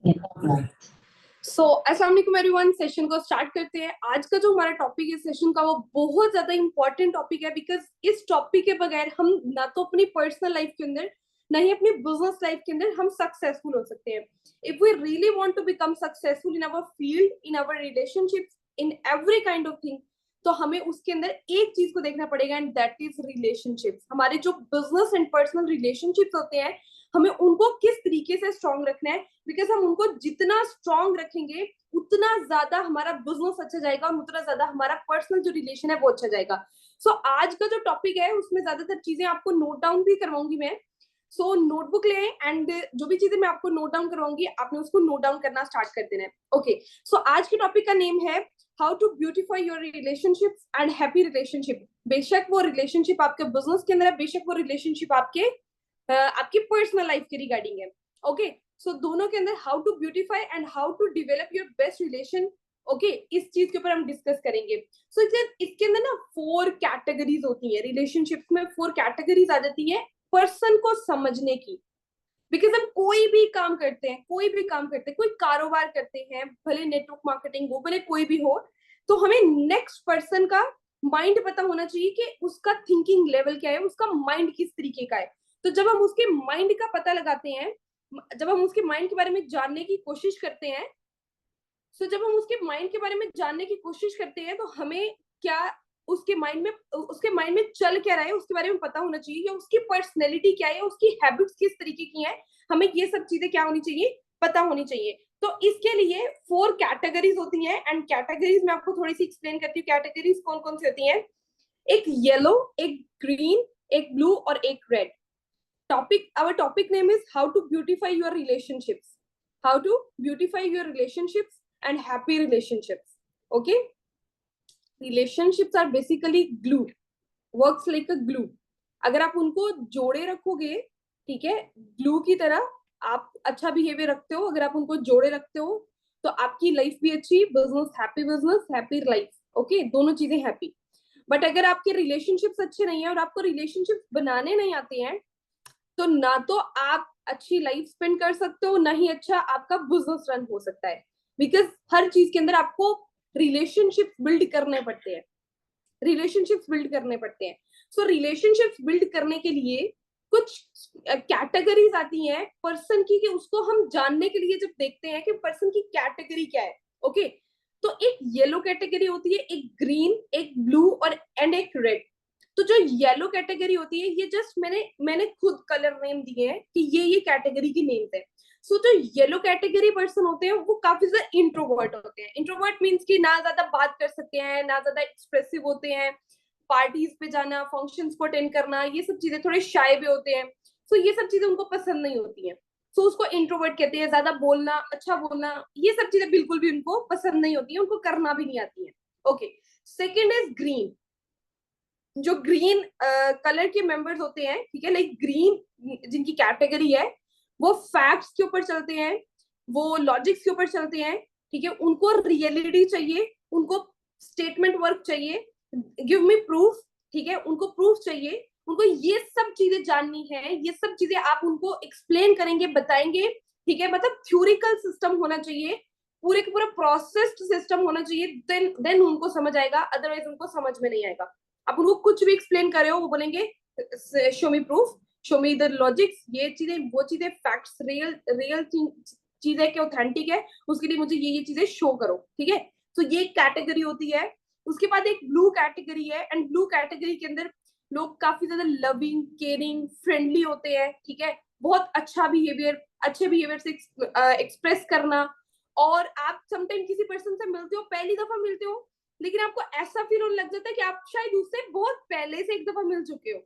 सो अस्सलाम वालेकुम everyone, session को स्टार्ट करते हैं। आज का जो हमारा टॉपिक है सेशन का, वो बहुत ज्यादा इंपॉर्टेंट टॉपिक है। बिकॉज इस टॉपिक के बगैर हम ना तो अपनी पर्सनल लाइफ के अंदर, ना ही अपनी बिजनेस लाइफ के अंदर हम सक्सेसफुल हो सकते हैं। If we really want to become successful in our field, in our relationships, in every kind of thing, तो हमें उसके अंदर एक चीज को देखना पड़ेगा, एंड दैट इज रिलेशनशिप्स। हमारे जो बिजनेस एंड पर्सनल रिलेशनशिप्स होते हैं, हमें उनको किस तरीके से स्ट्रॉन्ग रखना है। बिकॉज हम उनको जितना स्ट्रॉन्ग रखेंगे, उतना ज्यादा हमारा बिजनेस अच्छा जाएगा और उतना ज्यादा हमारा पर्सनल जो रिलेशन है वो अच्छा जाएगा। सो आज का जो टॉपिक है उसमें ज्यादातर चीजें आपको नोट डाउन भी करवाऊंगी मैं। सो नोटबुक ले, एंड जो भी चीजें मैं आपको नोट डाउन करवाऊंगी, आपने उसको नोट डाउन करना स्टार्ट कर देना है। ओके, सो आज के टॉपिक का नेम है how to beautify your relationships and happy relationship. बेशक वो रिलेशनशिप आपके बिजनेस के अंदर है, बेशक वो रिलेशनशिप आपकी पर्सनल लाइफ के रिगार्डिंग है। ओके, सो दोनों के अंदर how to beautify and how to develop your best relation. Okay, इस चीज के ऊपर हम डिस्कस करेंगे। सो इसके अंदर ना 4 कैटेगरीज होती है रिलेशनशिप्स में। 4 कैटेगरीज आ जाती है पर्सन को समझने की। बिकॉज हम कोई भी काम करते हैं, कोई कारोबार करते हैं, भले नेटवर्क मार्केटिंग हो, भले कोई भी हो, तो हमें नेक्स्ट पर्सन का माइंड पता होना चाहिए कि उसका थिंकिंग लेवल क्या है, उसका माइंड किस तरीके का है। तो जब हम उसके माइंड का पता लगाते हैं, जब हम उसके माइंड के बारे में जानने की कोशिश करते हैं, जब हम उसके माइंड के बारे में जानने की कोशिश करते हैं, तो हमें क्या उसके माइंड में चल क्या रहा है उसके बारे में पता होना चाहिए, या उसकी पर्सनैलिटी क्या है, उसकी हैबिट्स किस तरीके की हैं, हमें ये सब चीजें क्या होनी चाहिए, पता होनी चाहिए। तो इसके लिए 4 कैटेगरीज होती हैं, एंड कैटेगरीज मैं आपको थोड़ी सी एक्सप्लेन करती हूँ। कैटेगरीज कौन कौन सी होती हैं? एक येलो, एक ग्रीन, एक ब्लू और एक red. Our topic name is how to beautify your relationships. How to beautify your relationships and happy relationships. Okay? Relationships are basically glue. Works like a glue. अगर आप उनको जोड़े रखोगे, ठीक है, ग्लू की तरह, आप अच्छा बिहेवियर रखते हो, अगर आप उनको जोड़े रखते हो, तो आपकी लाइफ भी अच्छी, बिजनेस हैप्पी लाइफ। ओके, दोनों चीजें हैप्पी। बट अगर आपके रिलेशनशिप्स अच्छे नहीं है और आपको रिलेशनशिप्स बनाने नहीं आते हैं, तो ना तो आप अच्छी लाइफ स्पेंड कर सकते हो, ना ही अच्छा आपका बिजनेस रन हो सकता है। बिकॉज हर चीज के अंदर आपको रिलेशनशिप्स बिल्ड करने पड़ते हैं। सो रिलेशनशिप्स बिल्ड करने के लिए कुछ कैटेगरीज आती हैं पर्सन की, कि उसको हम जानने के लिए जब देखते हैं कि पर्सन की कैटेगरी क्या है। ओके, तो एक येलो कैटेगरी होती है, एक ग्रीन, एक ब्लू और एक रेड। तो जो येलो कैटेगरी होती है, ये जस्ट मैंने खुद कलर नेम दिए हैं कि ये कैटेगरी की नेम्स है। सो जो येलो कैटेगरी पर्सन होते हैं, वो काफी ज्यादा इंट्रोवर्ट होते हैं। इंट्रोवर्ट मीन्स कि ना ज्यादा बात कर सकते हैं, ना ज्यादा एक्सप्रेसिव होते हैं, पार्टीज पे जाना, फंक्शंस को अटेंड करना, ये सब चीजें, थोड़े शाय भी होते हैं। सो ये सब चीजें उनको पसंद नहीं होती हैं। सो उसको इंट्रोवर्ट कहते हैं। ज्यादा बोलना, अच्छा बोलना, ये सब चीजें बिल्कुल भी उनको पसंद नहीं होती है, उनको करना भी नहीं आती है। Okay, second is green. जो ग्रीन कलर के मेंबर्स होते हैं, ठीक है, लाइक ग्रीन जिनकी कैटेगरी है, वो फैक्ट्स के ऊपर चलते हैं, वो लॉजिक्स के ऊपर चलते हैं, ठीक है, उनको रियलिटी चाहिए, उनको स्टेटमेंट वर्क चाहिए, गिव मी प्रूफ, ठीक है, उनको प्रूफ चाहिए, उनको ये सब चीजें जाननी है, ये सब चीजें आप उनको एक्सप्लेन करेंगे, बताएंगे, ठीक है, मतलब थ्योरिकल सिस्टम होना चाहिए, पूरे का पूरा प्रोसेस्ड सिस्टम होना चाहिए, देन उनको समझ आएगा, अदरवाइज उनको समझ में नहीं आएगा। आप उनको कुछ भी एक्सप्लेन कर रहे हो, वो बोलेंगे show me proof, show me the logics, ये चीजें, वो चीजें, फैक्ट्स, रियल रियल चीज है कि ऑथेंटिक है, उसके लिए मुझे ये चीजें शो करो, ठीक है। तो ये कैटेगरी होती है। उसके बाद एक ब्लू कैटेगरी है, एंड ब्लू कैटेगरी के अंदर लोग काफी ज्यादा लविंग, केयरिंग, फ्रेंडली होते हैं, ठीक है, बहुत अच्छे बिहेवियर से एक्सप्रेस करना। और आप समटाइम किसी पर्सन से मिलते हो, पहली दफा मिलते हो, लेकिन आपको ऐसा फील होने लग जाता है कि आप शायद उससे बहुत पहले से एक दफा मिल चुके हो,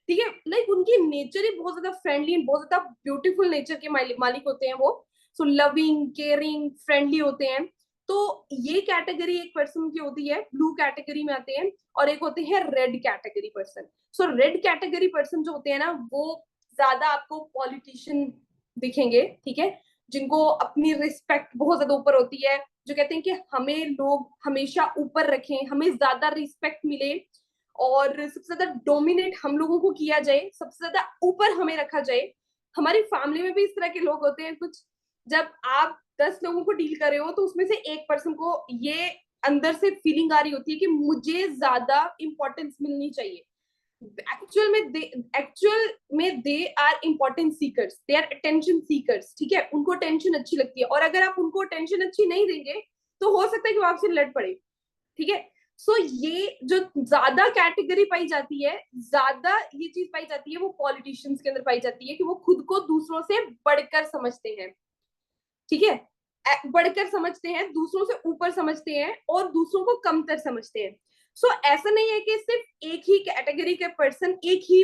ठीक है। लाइक उनकी नेचर ही बहुत ज्यादा फ्रेंडली, बहुत ज्यादा ब्यूटीफुल नेचर के मालिक होते हैं वो। सो लविंग, केयरिंग, फ्रेंडली होते हैं। तो ये कैटेगरी एक पर्सन की होती है, ब्लू कैटेगरी में आते हैं। और एक होते हैं रेड कैटेगरी पर्सन। सो रेड कैटेगरी पर्सन जो होते हैं ना, वो ज्यादा आपको पॉलिटिशियन दिखेंगे, ठीक है, जिनको अपनी रिस्पेक्ट बहुत ज्यादा ऊपर होती है, जो कहते हैं कि हमें लोग हमेशा ऊपर रखें, हमें ज्यादा रिस्पेक्ट मिले, और सबसे ज्यादा डोमिनेट हम लोगों को किया जाए, सबसे ज्यादा ऊपर हमें रखा जाए। हमारी फैमिली में भी इस तरह के लोग होते हैं कुछ। जब आप 10 लोगों को डील कर रहे हो तो उसमें से एक पर्सन को ये अंदर से फीलिंग आ रही होती है कि मुझे ज्यादा इंपॉर्टेंस मिलनी चाहिए। एक्चुअल में they are important seekers, they are attention seekers, ठीक है। उनको अटेंशन अच्छी लगती है, और अगर आप उनको अटेंशन अच्छी नहीं देंगे तो हो सकता है कि वो आपसे लड़ पड़े, ठीक है। सो ये जो ज्यादा कैटेगरी पाई जाती है, ज्यादा ये चीज पाई जाती है, वो पॉलिटिशियंस के अंदर पाई जाती है कि वो खुद को दूसरों से बढ़कर समझते हैं, ठीक है। बढ़कर समझते हैं, दूसरों से ऊपर समझते हैं, और दूसरों को कमतर समझते हैं। सो ऐसा नहीं है कि सिर्फ एक ही कैटेगरी के पर्सन, एक ही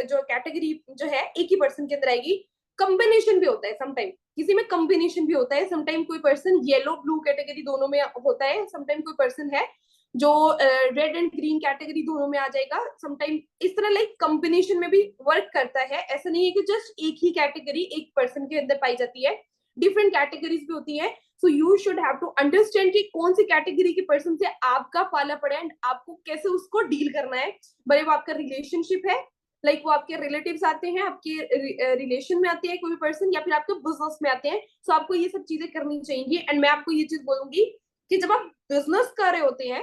जो कैटेगरी जो है एक ही पर्सन के अंदर आएगी। कॉम्बिनेशन भी होता है समटाइम, किसी में कॉम्बिनेशन भी होता है। समटाइम कोई पर्सन येलो ब्लू कैटेगरी दोनों में होता है, समटाइम कोई पर्सन है जो रेड एंड ग्रीन कैटेगरी दोनों में आ जाएगा। समटाइम इस तरह लाइक कॉम्बिनेशन में भी वर्क करता है। ऐसा नहीं है कि जस्ट एक ही कैटेगरी एक पर्सन के अंदर पाई जाती है, डिफरेंट कैटेगरीज भी होती है। So you should have to understand कि कौन सी कैटेगरी के पर्सन से आपका पाला पड़ा है एंड आपको कैसे उसको डील करना है। भले वो आपका रिलेशनशिप है, लाइक वो आपके रिलेटिव्स आते हैं, आपके रिलेशन में आते हैं कोई पर्सन, या फिर आपके बिजनेस में आते हैं। सो आपको ये सब चीजें करनी चाहिए। एंड मैं आपको ये चीज बोलूंगी कि जब आप बिजनेस कर रहे होते हैं,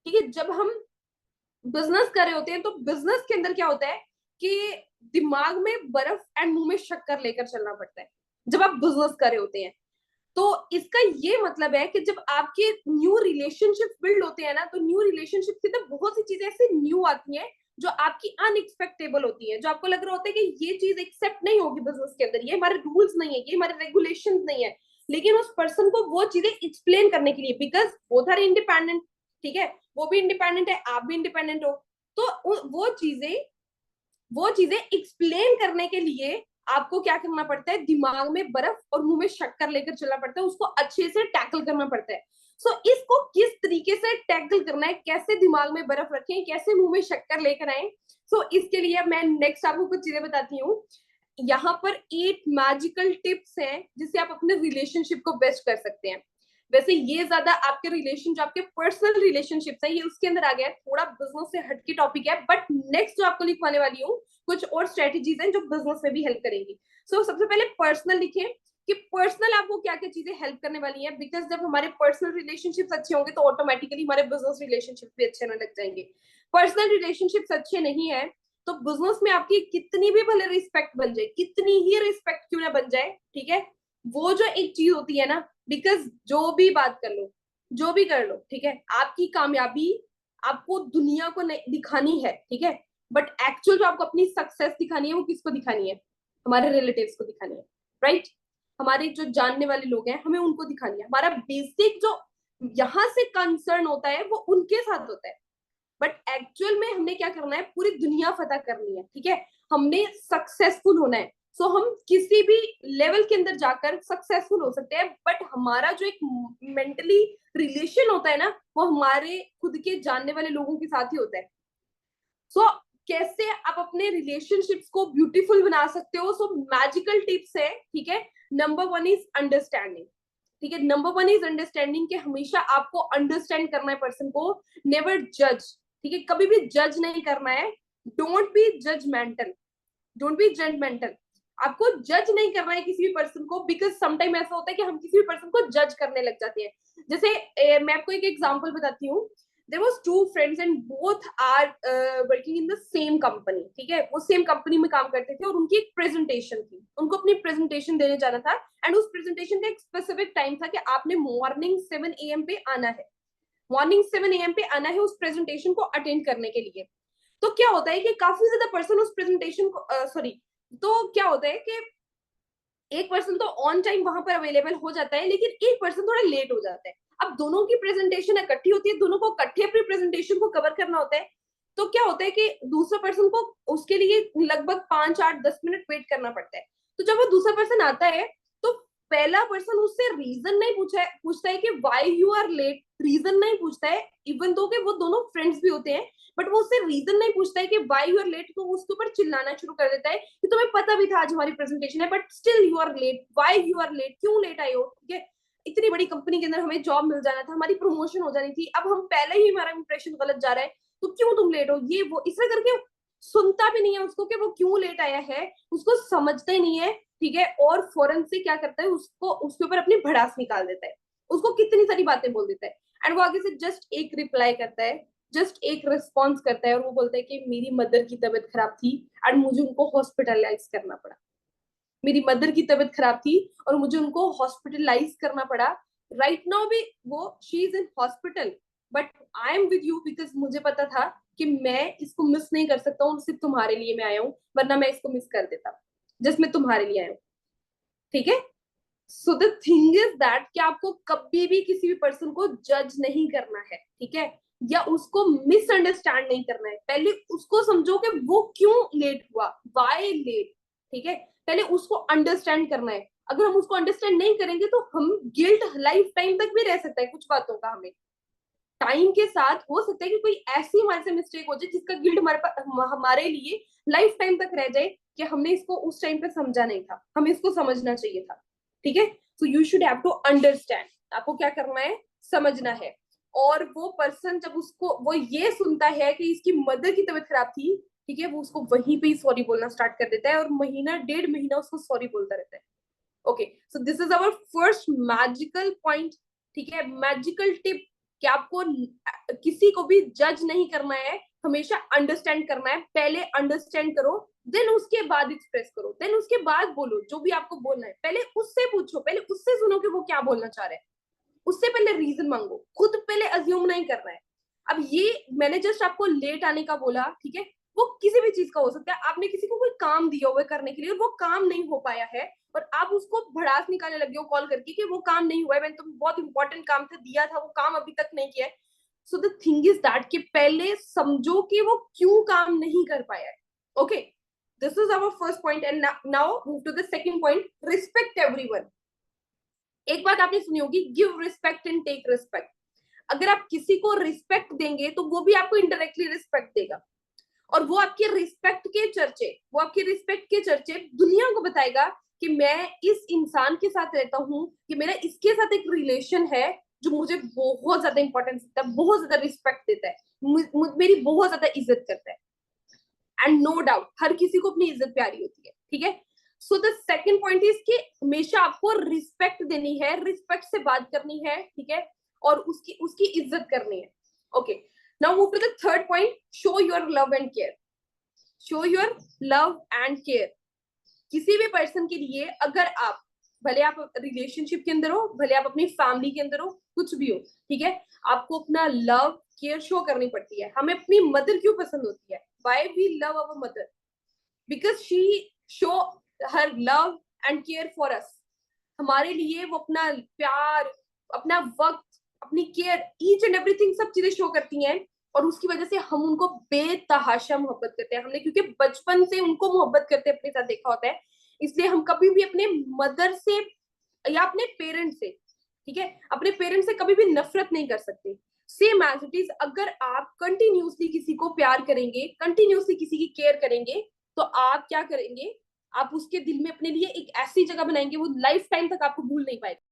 ठीक है, जब हम बिजनेस कर रहे होते हैं तो बिजनेस के अंदर क्या होता है कि दिमाग में बर्फ एंड मुंह में शक्कर लेकर चलना पड़ता है जब आप बिजनेस कर रहे होते हैं। तो इसका ये मतलब है कि जब आपके न्यू रिलेशनशिप बिल्ड होते हैं ना, तो न्यू रिलेशनशिप के अंदर बहुत सी चीजें ऐसे न्यू आती हैं जो आपकी अनएक्सपेक्टेबल होती है, जो आपको लग रहा होता है कि ये चीज एक्सेप्ट नहीं होगी बिजनेस के अंदर, ये हमारे रूल्स नहीं है, ये हमारे रेगुलेशन नहीं है। लेकिन उस पर्सन को वो चीजें एक्सप्लेन करने के लिए, बिकॉज बोथ आर इंडिपेंडेंट, ठीक है, वो भी इंडिपेंडेंट है, आप भी इंडिपेंडेंट हो, तो वो चीजें एक्सप्लेन करने के लिए आपको क्या करना पड़ता है, दिमाग में बर्फ और मुंह में शक्कर लेकर चलना पड़ता है, उसको अच्छे से टैकल करना पड़ता है। सो इसको किस तरीके से टैकल करना है, कैसे दिमाग में बर्फ रखें, कैसे मुंह में शक्कर लेकर आए, सो इसके लिए मैं नेक्स्ट आपको कुछ चीजें बताती हूँ। यहाँ पर 8 मैजिकल टिप्स हैं जिससे आप अपने रिलेशनशिप को बेस्ट कर सकते हैं। वैसे ये ज्यादा आपके रिलेशन, जो आपके पर्सनल रिलेशनशिप्स है, ये उसके अंदर आ गया है, थोड़ा बिजनेस से हटके टॉपिक है, बट नेक्स्ट जो आपको लिखवाने वाली हूँ कुछ और स्ट्रेटेजीज हैं जो बिजनेस में भी हेल्प करेंगी। सो सबसे पहले पर्सनल लिखें कि पर्सनल आपको क्या क्या चीजें हेल्प करने वाली है, बिकॉज जब हमारे पर्सनल रिलेशनशिप्स अच्छे होंगे तो ऑटोमेटिकली हमारे बिजनेस रिलेशनशिप भी अच्छे होने लग जाएंगे। पर्सनल रिलेशनशिप्स अच्छे नहीं है तो बिजनेस में आपकी कितनी भी भले रिस्पेक्ट बन जाए, कितनी ही रिस्पेक्ट क्यों ना बन जाए, ठीक है, वो जो एक चीज होती है ना, बिकॉज जो भी बात कर लो, जो भी कर लो, ठीक है, आपकी कामयाबी आपको दुनिया को दिखानी है, ठीक है, बट एक्चुअल जो आपको अपनी सक्सेस दिखानी है वो किसको दिखानी है, हमारे रिलेटिव्स को दिखानी है, राइट। हमारे जो जानने वाले लोग हैं हमें उनको दिखानी है। हमारा बेसिक जो यहाँ से कंसर्न होता है वो उनके साथ होता है, बट एक्चुअल में हमने क्या करना है, पूरी दुनिया फतह करनी है, ठीक है, हमने सक्सेसफुल होना है। सो हम किसी भी लेवल के अंदर जाकर सक्सेसफुल हो सकते हैं, बट हमारा जो एक मेंटली रिलेशन होता है ना, वो हमारे खुद के जानने वाले लोगों के साथ ही होता है। सो कैसे आप अपने रिलेशनशिप्स को ब्यूटीफुल बना सकते हो, सो मैजिकल टिप्स है, ठीक है। नंबर 1 इज अंडरस्टैंडिंग, ठीक है, नंबर 1 इज अंडरस्टैंडिंग, कि हमेशा आपको अंडरस्टैंड करना है पर्सन को, नेवर जज, ठीक है, कभी भी जज नहीं करना है। Don't be judgmental, don't be judgmental, आपको जज नहीं करना है किसी भी पर्सन को, बिकॉज समटाइम ऐसा होता है कि हम किसी भी पर्सन को जज करने लग जाते हैं। जैसे मैं आपको एक एग्जांपल बताती हूँ। There was two friends and both are working in the same company, ठीक है, वो सेम कंपनी में काम करते थे और उनकी एक प्रेजेंटेशन थी, उनको अपनी प्रेजेंटेशन देने जाना था। एंड उस प्रेजेंटेशन का एक स्पेसिफिक टाइम था कि आपने मॉर्निंग 7 AM पे आना है, मॉर्निंग 7 AM पे आना है उस प्रेजेंटेशन को अटेंड करने के लिए। तो क्या होता है कि काफी ज्यादा पर्सन उस प्रेजेंटेशन को सॉरी तो क्या होता है कि एक पर्सन तो ऑन टाइम वहां पर अवेलेबल हो जाता है, लेकिन एक पर्सन थोड़ा लेट हो जाता है। अब दोनों की प्रेजेंटेशन इकट्ठी होती है, दोनों को इकट्ठे अपनी प्रेजेंटेशन को कवर करना होता है। तो क्या होता है कि दूसरा पर्सन को उसके लिए लगभग 5 8 10 मिनट वेट करना पड़ता है। तो जब वो दूसरा पर्सन आता है तो पहला पर्सन उससे रीजन नहीं पूछता है कि why you are late, reason नहीं पूछता है, इवन दो कि वो दोनों फ्रेंड्स भी होते हैं, बट वो उससे रीजन नहीं पूछता है कि वाई यू आर लेट, तो उसके ऊपर चिल्लाना शुरू कर देता है कि तुम्हें पता भी था आज हमारी प्रेजेंटेशन है but still you are late, why you are late, क्यों लेट आए हो, ठीक है, इतनी बड़ी कंपनी के अंदर हमें जॉब मिल जाना था, हमारी प्रमोशन हो जानी थी, अब हम पहले ही हमारा इंप्रेशन गलत जा रहा है, तो क्यों तुम लेट हो, ये वो इस तरह करके सुनता भी नहीं है उसको कि वो क्यों लेट आया है, उसको समझता ही नहीं है। ठीक है, और फौरन से क्या करता है, उसको उसके ऊपर अपनी भड़ास निकाल देता है, उसको कितनी सारी बातें बोल देता है, एंड वो आगे से जस्ट एक रिप्लाई करता है, जस्ट एक रिस्पॉन्स करता है, और वो बोलता है कि मेरी मदर की तबीयत खराब थी एंड मुझे उनको हॉस्पिटलाइज करना पड़ा। मेरी मदर की तबीयत खराब थी और मुझे उनको हॉस्पिटलाइज करना पड़ा। राइट नाउ भी वो she is in hospital, but I am with you because मुझे पता था कि मैं इसको मिस नहीं कर सकता हूँ, सिर्फ तुम्हारे लिए मैं आया हूँ, वरना मैं इसको मिस कर देता, जस्ट मैं तुम्हारे लिए आया हूँ। ठीक है, so the thing is that कि आपको कभी भी किसी भी पर्सन को जज नहीं करना है, ठीक है, या उसको मिसअंडरस्टैंड नहीं करना है। पहले उसको समझो कि वो क्यों लेट हुआ, वाई लेट, ठीक है, पहले उसको अंडरस्टैंड करना है। अगर हम उसको अंडरस्टैंड नहीं करेंगे तो हम गिल्ट लाइफ टाइम तक भी रह सकता है कुछ बातों का। हमें टाइम के साथ हो सकता है कि कोई ऐसी हमारे से मिस्टेक हो जाए जिसका गिल्ट हमारे लिए लाइफ टाइम तक रह जाए कि हमने इसको उस टाइम पे समझा नहीं था, हमें इसको समझना चाहिए था। ठीक है, so you should have to understand, आपको क्या करना है, समझना है। और वो पर्सन जब उसको वो ये सुनता है कि इसकी मदर की तबीयत खराब थी, ठीक है, वो उसको वहीं पे ही सॉरी बोलना स्टार्ट कर देता है और महीना 1.5 महीना उसको सॉरी बोलता रहता है। Okay, so this is our first magical point. ठीक है, मैजिकल टिप कि आपको किसी को भी जज नहीं करना है, हमेशा अंडरस्टैंड करना है। पहले अंडरस्टैंड करो, देन उसके बाद एक्सप्रेस करो, देन उसके बाद बोलो जो भी आपको बोलना है। पहले उससे पूछो, पहले उससे सुनो कि वो क्या बोलना चाह रहे हैं, उससे पहले रीजन मांगो, खुद पहले अज्यूम नहीं करना है। अब ये मैंने जस्ट आपको लेट आने का बोला, ठीक है, वो किसी भी चीज का हो सकता है। आपने किसी को कोई काम दिया हुआ है करने के लिए और वो काम नहीं हो पाया है, और आप उसको भड़ास निकालने लगे हो कॉल करके कि वो काम नहीं हुआ है, मैंने तुम्हें बहुत इंपॉर्टेंट काम था दिया था, वो काम अभी तक नहीं किया है। So the thing is that कि पहले समझो कि वो क्यों काम नहीं कर पाया है। Okay, this is our first point, and now move to the second point, respect everyone. एक बात आपने सुनी होगी, give respect and take respect. अगर आप किसी को रिस्पेक्ट देंगे तो वो भी आपको इनडायरेक्टली रिस्पेक्ट देगा, और वो आपके रिस्पेक्ट के चर्चे, वो आपके रिस्पेक्ट के चर्चे दुनिया को बताएगा कि मैं इस इंसान के साथ रहता हूँ, कि मेरा इसके साथ एक रिलेशन है जो मुझे बहुत ज्यादा इंपॉर्टेंस देता है, बहुत ज्यादा रिस्पेक्ट देता है, मेरी बहुत ज्यादा इज्जत करता है। एंड नो डाउट हर किसी को अपनी इज्जत प्यारी होती है। ठीक है, so the second point is कि हमेशा आपको रिस्पेक्ट देनी है, रिस्पेक्ट से बात करनी है, ठीक है, और उसकी उसकी इज्जत करनी है। Okay, now move to the third point, show your love and care. Show your love and care. किसी भी पर्सन के लिए, अगर आप, भले आप रिलेशनशिप के अंदर हो, भले आप अपनी फैमिली के अंदर हो, कुछ भी हो, ठीक है, आपको अपना लव केयर शो करनी पड़ती है। हमें अपनी मदर क्यों पसंद होती है, why we love our mother, because she show her love and care for us. हमारे लिए वो अपना प्यार, अपना वक्त, अपनी केयर, ईच एंड एवरीथिंग, सब चीजें शो करती हैं, और उसकी वजह से हम उनको बेतहाशा मोहब्बत करते हैं। हमने क्योंकि बचपन से उनको मोहब्बत करते अपने साथ देखा होता है, इसलिए हम कभी भी अपने मदर से या अपने पेरेंट्स से, ठीक है, अपने पेरेंट्स से कभी भी नफरत नहीं कर सकते। सेम एज इट इज, अगर आप कंटिन्यूसली किसी को प्यार करेंगे, कंटिन्यूसली किसी की केयर करेंगे, तो आप क्या करेंगे, आप उसके दिल में अपने लिए एक ऐसी जगह बनाएंगे, वो लाइफ टाइम तक आपको भूल नहीं पाएगा।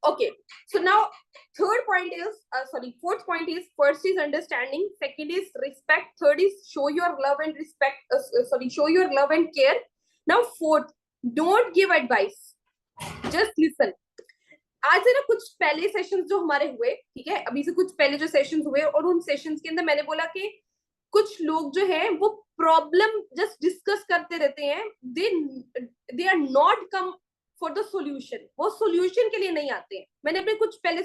Okay, so now third point is fourth point is, first is understanding, second is respect, third is show your love and respect, show your love and care. Now fourth, don't give advice, just listen. आज है ना, कुछ पहले sessions जो हमारे हुए, ठीक है, अभी से कुछ पहले जो सेशंस हुए, और उन सेशंस के अंदर मैंने बोला कि कुछ लोग जो है वो प्रॉब्लम जस्ट डिस्कस करते रहते हैं, they are not come for the solution, वो सॉल्यूशन के लिए नहीं आते हैं। मैंने अपने कुछ पहले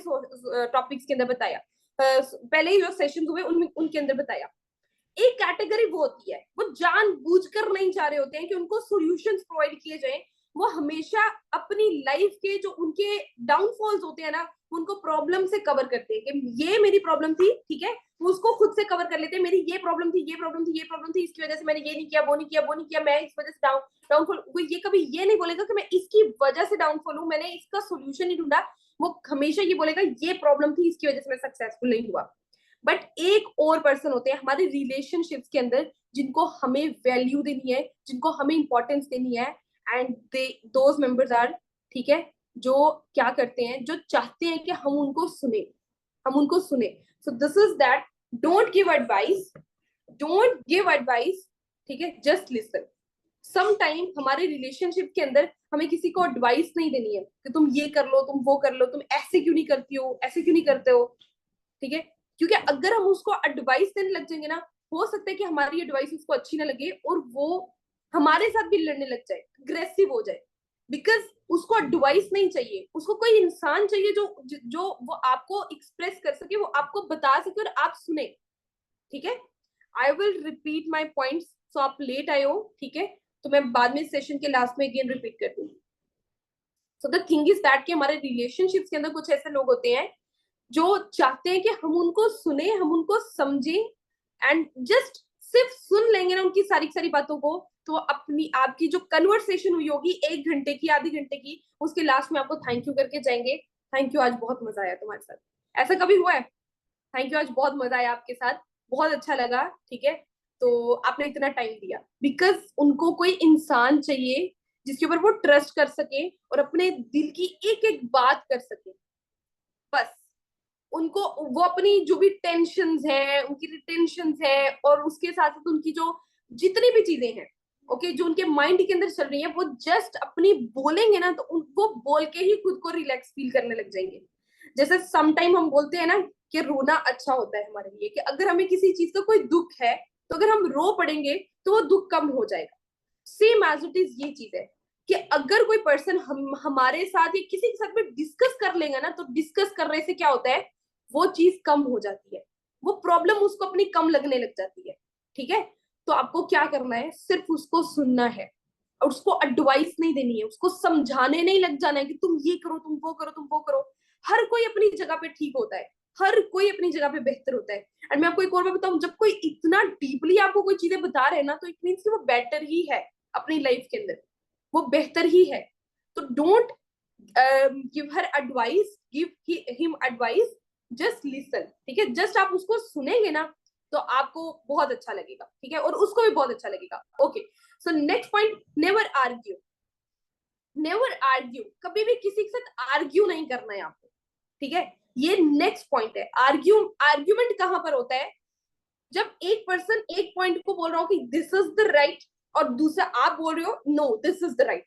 टॉपिक्स के अंदर बताया, पहले ही जो सेशन हुए उनके अंदर बताया। एक कैटेगरी वो होती है, वो जानबूझकर नहीं चाह रहे होते हैं कि उनको सॉल्यूशंस प्रोवाइड किए जाएं, वो हमेशा अपनी लाइफ के जो उनके डाउनफॉल्स होते हैं ना, उनको प्रॉब्लम से कवर करते हैं कि ये मेरी प्रॉब्लम थी, ठीक है, वो उसको खुद से कवर कर लेते हैं, मेरी ये प्रॉब्लम थी, ये प्रॉब्लम थी, ये प्रॉब्लम थी, इसकी वजह से मैंने ये नहीं किया, वो नहीं किया, वो नहीं किया, मैं इस वजह से डाउनफॉल। वो ये कभी ये नहीं बोलेगा कि मैं इसकी वजह से डाउनफॉल हूँ, मैंने इसका सोल्यूशन नहीं ढूंढा। वो हमेशा ये बोलेगा ये प्रॉब्लम थी, इसकी वजह से मैं सक्सेसफुल नहीं हुआ। बट एक और पर्सन होते हैं हमारे रिलेशनशिप्स के अंदर, जिनको हमें वैल्यू देनी है, जिनको हमें इंपॉर्टेंस देनी है, and they those members are, ठीक है, जो क्या करते हैं, जो चाहते हैं कि हम उनको सुने, हम उनको सुने। सो this is that, don't give advice, don't give advice, ठीक है, जस्ट लिसन। सम टाइम हमारे रिलेशनशिप के अंदर हमें किसी को एडवाइस नहीं देनी है कि तुम ये कर लो, तुम वो कर लो, तुम ऐसे क्यों नहीं करती हो, ऐसे क्यों नहीं करते हो, ठीक है। क्योंकि अगर हम उसको एडवाइस देने लग जाएंगे ना, हो सकता है कि हमारी एडवाइस उसको अच्छी ना लगे और वो हमारे साथ भी लड़ने लग जाए, अग्रेसिव हो जाए। बिकॉज उसको एडवाइस नहीं चाहिए, उसको कोई इंसान चाहिए जो वो आपको एक्सप्रेस कर सके, वो आपको बता सके और आप सुने, ठीक है। I will repeat my point. So आप लेट आए हो, ठीक है, तो मैं बाद में सेशन के लास्ट में अगेन रिपीट कर दूंगी। So the thing is that कि हमारे रिलेशनशिप्स के अंदर कुछ ऐसे लोग होते हैं जो चाहते हैं कि हम उनको सुने, हम उनको समझें, एंड जस्ट सिर्फ सुन लेंगे ना उनकी सारी सारी बातों को, तो अपनी आपकी जो कन्वर्सेशन हुई होगी 1 घंटे की, आधे घंटे की, उसके लास्ट में आपको थैंक यू करके जाएंगे, थैंक यू, आज बहुत मजा आया तुम्हारे साथ। ऐसा कभी हुआ है? थैंक यू, आज बहुत मजा आया आपके साथ, बहुत अच्छा लगा, ठीक है, तो आपने इतना टाइम दिया। बिकॉज उनको कोई इंसान चाहिए जिसके ऊपर वो ट्रस्ट कर सके और अपने दिल की एक एक बात कर सके, बस। उनको वो अपनी जो भी टेंशन है, उनकी रिटेंशन है, और उसके साथ साथ उनकी जो जितनी भी चीजें हैं, ओके, जो उनके माइंड के अंदर चल रही है, वो जस्ट अपनी बोलेंगे ना, तो उनको बोल के ही खुद को रिलैक्स फील करने लग जाएंगे। जैसे सम टाइम हम बोलते हैं ना कि रोना अच्छा होता है हमारे लिए, कि अगर हमें किसी चीज का कोई दुख है, तो अगर हम रो पड़ेंगे तो वो दुख कम हो जाएगा। सेम एज इट इज ये चीज है कि अगर कोई पर्सन हमारे साथ या किसी के साथ में डिस्कस कर लेगा ना, तो डिस्कस करने से क्या होता है, वो चीज कम हो जाती है, वो प्रॉब्लम उसको अपनी कम लगने लग जाती है, ठीक है। तो आपको क्या करना है, सिर्फ उसको सुनना है, और उसको एडवाइस नहीं देनी है, उसको समझाने नहीं लग जाना है कि तुम ये करो, तुम वो करो, तुम वो करो। हर कोई अपनी जगह पे ठीक होता है, हर कोई अपनी जगह पे बेहतर होता है। एंड मैं आपको एक और बात बताऊं, जब कोई इतना डीपली आपको कोई चीजें बता रहे हैं ना, तो इट मीन्स कि वो बेटर ही है अपनी लाइफ के अंदर, वो बेहतर ही है। तो don't give her advice, give him advice, just listen, ठीक है। जस्ट आप उसको सुनेंगे ना, तो आपको बहुत अच्छा लगेगा, ठीक है, और उसको भी बहुत अच्छा लगेगा। Okay, so next point, never argue. Never argue, कभी भी किसी के साथ आर्ग्यू नहीं करना है आपको, ठीक है। ये नेक्स्ट पॉइंट है। आर्ग्यूमेंट कहां पर होता है, जब एक पर्सन एक पॉइंट को बोल रहा हो कि दिस इज द राइट, और दूसरा आप बोल रहे हो no this is the right,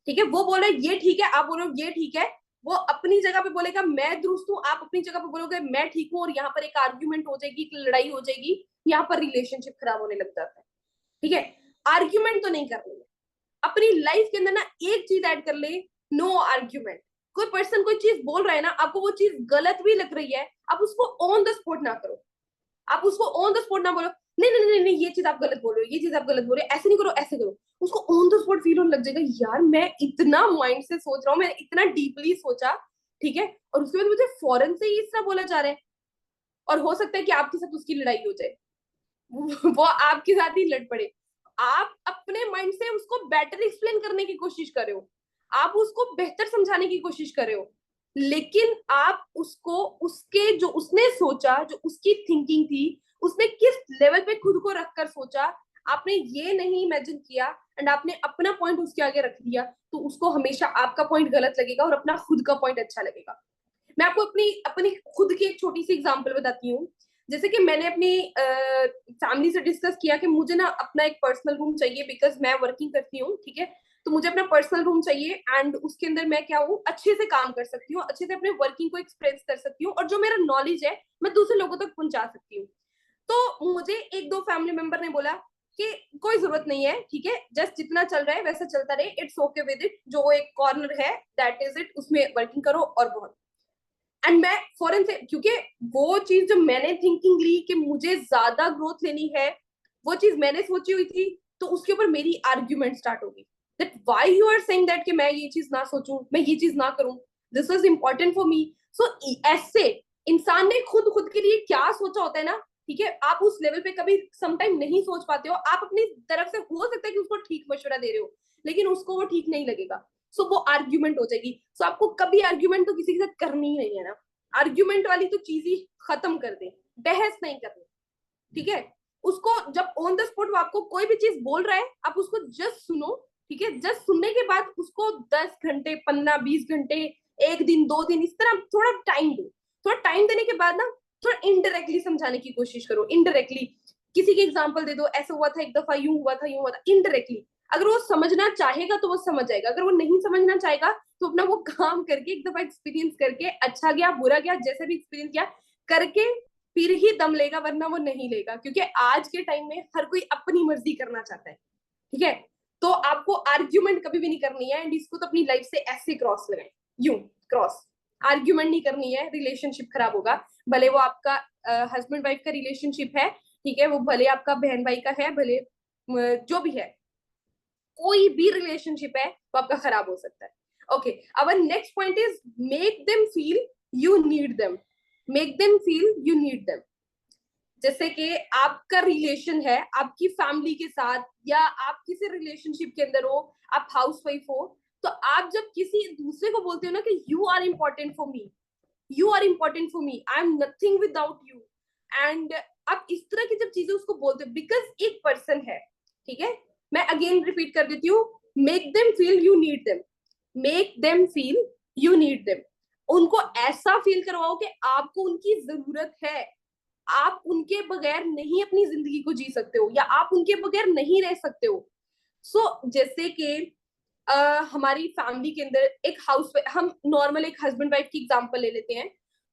ठीक है। वो बोल रहे ये ठीक है, आप बोल रहे हो ये ठीक है, वो अपनी जगह पे बोलेगा मैं दुरुस्त हूँ, आप अपनी जगह पे बोलोगे मैं ठीक हूँ, और यहाँ पर एक आर्ग्यूमेंट हो जाएगी, एक लड़ाई हो जाएगी, यहाँ पर रिलेशनशिप खराब होने लग जाता है, ठीक है। आर्ग्यूमेंट तो नहीं करनी है अपनी लाइफ के अंदर ना, एक चीज ऐड कर ले, नो आर्ग्यूमेंट। कोई पर्सन कोई चीज बोल रहा है ना, आपको वो चीज गलत भी लग रही है, आप उसको ऑन द स्पॉट ना करो, आप उसको ऑन द स्पॉट ना बोलो, नहीं नहीं नहीं नहीं ये चीज आप गलत बोल रहे हो, ये चीज आप गलत बोल रहे हो, ऐसे नहीं करो, ऐसे करो। उसको ऑन द स्पॉट फील होने लग जाएगा, यार मैं इतना माइंड से सोच रहा हूँ, मैंने इतना डीपली सोचा, ठीक है, और उसके बाद मुझे फौरन से ही इस तरह बोला जा रहा है। और हो सकता है कि आपके साथ उसकी लड़ाई हो जाए, वो आपके साथ ही लड़ पड़े। आप अपने माइंड से उसको बेटर एक्सप्लेन करने की कोशिश कर रहे हो, आप उसको बेहतर समझाने की कोशिश कर रहे हो, लेकिन आप उसको उसके जो उसने सोचा, जो उसकी थिंकिंग थी, उसने किस लेवल पे खुद को रखकर सोचा, आपने ये नहीं इमेजिन किया, एंड आपने अपना पॉइंट उसके आगे रख दिया, तो उसको हमेशा आपका पॉइंट गलत लगेगा और अपना खुद का पॉइंट अच्छा लगेगा। मैं आपको अपनी अपनी खुद की एक छोटी सी एग्जांपल बताती हूँ। जैसे कि मैंने अपनी फैमिली से डिस्कस किया कि मुझे ना अपना एक पर्सनल रूम चाहिए, बिकॉज मैं वर्किंग करती हूँ, ठीक है, तो मुझे अपना पर्सनल रूम चाहिए, एंड उसके अंदर मैं क्या हूँ, अच्छे से काम कर सकती हूँ, अच्छे से अपने वर्किंग को एक्सप्रेस कर सकती हूँ, और जो मेरा नॉलेज है मैं दूसरे लोगों तक पहुंचा सकती हूँ। तो मुझे एक दो फैमिली मेंबर ने बोला कि कोई जरूरत नहीं है, ठीक है, जस्ट जितना चल रहा है वैसा चलता रहे, इट्स ओके विद इट, जो एक कॉर्नर है दैट इज इट, उसमें वर्किंग करो और बहुत। एंड मैं फॉरन से, क्योंकि वो चीज जो मैंने थिंकिंग ली कि मुझे ज्यादा ग्रोथ लेनी है, वो चीज मैंने सोची हुई थी, तो उसके ऊपर मेरी आर्ग्यूमेंट स्टार्ट होगी that why you are saying that कि मैं ये चीज ना सोचूं, मैं ये चीज ना करूं, this is important for me. So ऐसे इंसान ने खुद खुद के लिए क्या सोचा होता है ना, ठीक है, आप उस लेवल पे कभी समटाइम नहीं सोच पाते हो, आप अपनी तरफ से हो सकता है कि उसको ठीक मशवरा दे रहे हो, लेकिन उसको वो ठीक नहीं लगेगा, सो वो आर्ग्यूमेंट हो जाएगी। सो आपको कभी आर्ग्यूमेंट तो किसी के साथ करनी ही नहीं है ना, आर्ग्यूमेंट वाली तो चीज ही खत्म कर दे, बहस नहीं करनी, ठीक है। उसको जब ऑन द स्पॉट वो आपको कोई भी चीज बोल रहा है, आप उसको जस्ट सुनो, ठीक है, जस्ट सुनने के बाद उसको 10 घंटे, 15 20 घंटे, एक दिन, 2 दिन, इस तरह थोड़ा टाइम दो। थोड़ा टाइम देने के बाद ना, थोड़ा इनडायरेक्टली समझाने की कोशिश करो, इनडायरेक्टली किसी के एग्जाम्पल दे दो, ऐसा हुआ था एक दफा, यूं हुआ था, यूं हुआ था, इनडायरेक्टली। अगर वो समझना चाहेगा तो वो समझ जाएगा, अगर वो नहीं समझना चाहेगा तो अपना वो काम करके एक दफा एक्सपीरियंस करके, अच्छा गया बुरा गया जैसे भी एक्सपीरियंस किया करके फिर ही दम लेगा, वरना वो नहीं लेगा। क्योंकि आज के टाइम में हर कोई अपनी मर्जी करना चाहता है, ठीक है। तो आपको आर्ग्यूमेंट कभी भी नहीं करनी है, एंड इसको तो अपनी लाइफ से ऐसे क्रॉस लगाए, यूं क्रॉस। आर्ग्यूमेंट नहीं करनी है, रिलेशनशिप खराब होगा। भले वो आपका हस्बैंड वाइफ का रिलेशनशिप है, ठीक है, वो भले आपका बहन भाई का है, भले जो भी है, कोई भी रिलेशनशिप है वो आपका खराब हो सकता है। Okay, our next point is make them feel you need them. Make them feel you need them. जैसे कि आपका रिलेशन है आपकी फैमिली के साथ, या आप किसी रिलेशनशिप के अंदर हो, आप हाउस वाइफ हो, तो आप जब किसी दूसरे को बोलते हो ना कि you are important for me, you are important for me, I am nothing without you, and आप इस तरह की जब चीजें उसको बोलते हो, बिकॉज एक पर्सन है, ठीक है। मैं अगेन रिपीट कर देती हूँ, make them feel you need them. Make them feel you need them. उनको ऐसा फील करवाओ कि आपको उनकी जरूरत है, आप उनके बगैर नहीं अपनी जिंदगी को जी सकते हो, या आप उनके बगैर नहीं रह सकते हो। जैसे कि हमारी फैमिली के अंदर एक हाउस, हम नॉर्मल एक हस्बैंड वाइफ की एग्जांपल ले लेते हैं।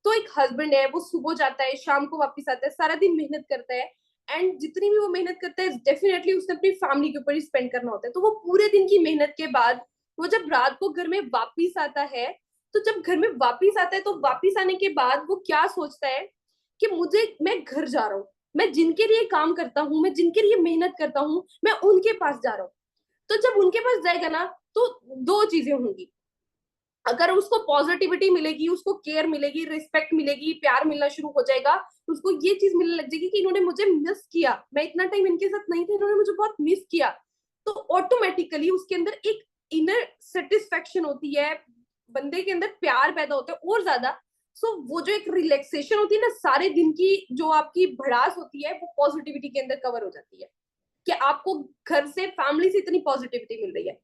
तो एक हस्बैंड है, वो सुबह जाता है, शाम को वापस आता है, सारा दिन मेहनत करता है, एंड जितनी भी वो मेहनत करता है डेफिनेटली उसने अपनी फैमिली के ऊपर ही स्पेंड करना होता है। तो वो पूरे दिन की मेहनत के बाद वो जब रात को घर में वापिस आता है, तो जब घर में वापिस आता है तो वापिस आने के बाद वो क्या सोचता है कि मैं घर जा रहा हूँ, मैं जिनके लिए काम करता हूँ, मैं जिनके लिए मेहनत करता हूँ, मैं उनके पास जा रहा हूँ। तो जब उनके पास जाएगा ना, तो दो चीजें होंगी। अगर उसको पॉजिटिविटी मिलेगी, उसको केयर मिलेगी, रिस्पेक्ट मिलेगी, प्यार मिलना शुरू हो जाएगा, उसको ये चीज मिलने लग जाएगी कि इन्होंने मुझे मिस किया, मैं इतना टाइम इनके साथ नहीं थी, इन्होंने मुझे बहुत मिस किया। तो ऑटोमेटिकली उसके अंदर एक इनर सेटिस्फेक्शन होती है, बंदे के अंदर प्यार पैदा होता है और ज्यादा। वो जो एक रिलैक्सेशन होती है ना, सारे दिन की जो आपकी भड़ास होती है, वो पॉजिटिविटी के अंदर कवर हो जाती है, कि आपको घर से, फैमिली से इतनी पॉजिटिविटी मिल रही है।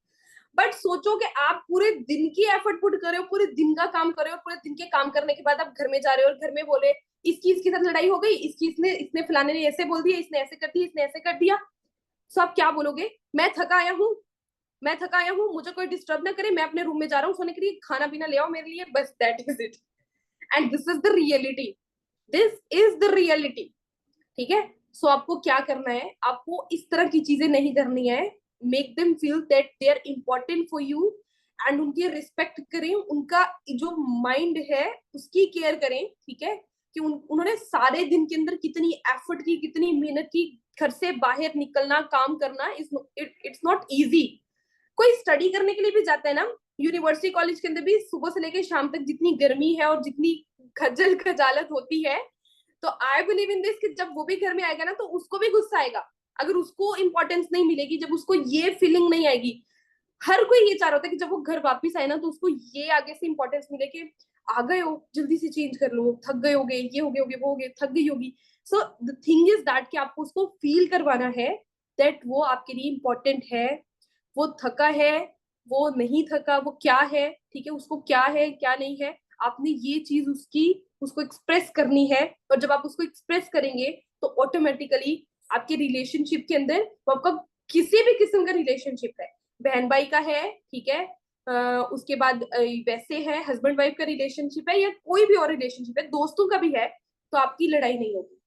बट सोचो कि आप पूरे दिन की एफर्ट पुट कर रहे हो, पूरे दिन का काम कर रहे हो, पूरे दिन के काम करने के बाद आप घर में जा रहे हो, और घर में बोले इसकी इसके साथ लड़ाई हो गई, इसकी इसने इसने फलाने ने ऐसे बोल दिया, इसने ऐसे कर दिया, इसने ऐसे कर दिया। तो आप क्या बोलोगे? मैं थका आया हूँ, मैं थका आया हूँ, मुझे कोई डिस्टर्ब ना करे, मैं अपने रूम में जा रहा हूँ सोने के लिए, खाना पीना ले आओ मेरे लिए, बस that is it. And this is the reality, this is the reality, ठीक है। आपको क्या करना है, आपको इस तरह की चीजें नहीं करनी है। Make them feel that they are important for you, and उनकी रिस्पेक्ट करें, उनका जो माइंड है उसकी केयर करें, ठीक है। कि उन्होंने सारे दिन के अंदर कितनी एफर्ट की, कितनी मेहनत की, घर से बाहर निकलना, काम करना, इट्स नॉट इजी। कोई स्टडी करने के लिए भी जाता है ना, यूनिवर्सिटी कॉलेज के अंदर भी सुबह से लेकर शाम तक जितनी गर्मी है और जितनी खज्जल खजालत होती है, तो आई बिलीव इन दिस कि जब वो भी घर में आएगा ना, तो उसको भी गुस्सा आएगा, अगर उसको इंपॉर्टेंस नहीं मिलेगी, जब उसको ये फीलिंग नहीं आएगी। हर कोई ये चाह रहा होता है कि जब वो घर वापस आए ना, तो उसको ये आगे से इंपॉर्टेंस मिले कि आ गए हो, जल्दी से चेंज कर लो, थक गए होगे, ये हो गए होगे, वो हो गए, थक गई होगी। द थिंग इज दैट कि आपको उसको फील करवाना है दैट वो आपके लिए इंपॉर्टेंट है, वो थका है, वो नहीं थका, वो क्या है, ठीक है, उसको क्या है क्या नहीं है, आपने ये चीज उसको एक्सप्रेस करनी है। और जब आप उसको एक्सप्रेस करेंगे तो ऑटोमेटिकली आपके रिलेशनशिप के अंदर, वो आपका किसी भी किस्म का रिलेशनशिप है, बहन भाई का है, ठीक है, उसके बाद वैसे है हस्बैंड वाइफ का रिलेशनशिप है, या कोई भी और रिलेशनशिप है, दोस्तों का भी है, तो आपकी लड़ाई नहीं होगी,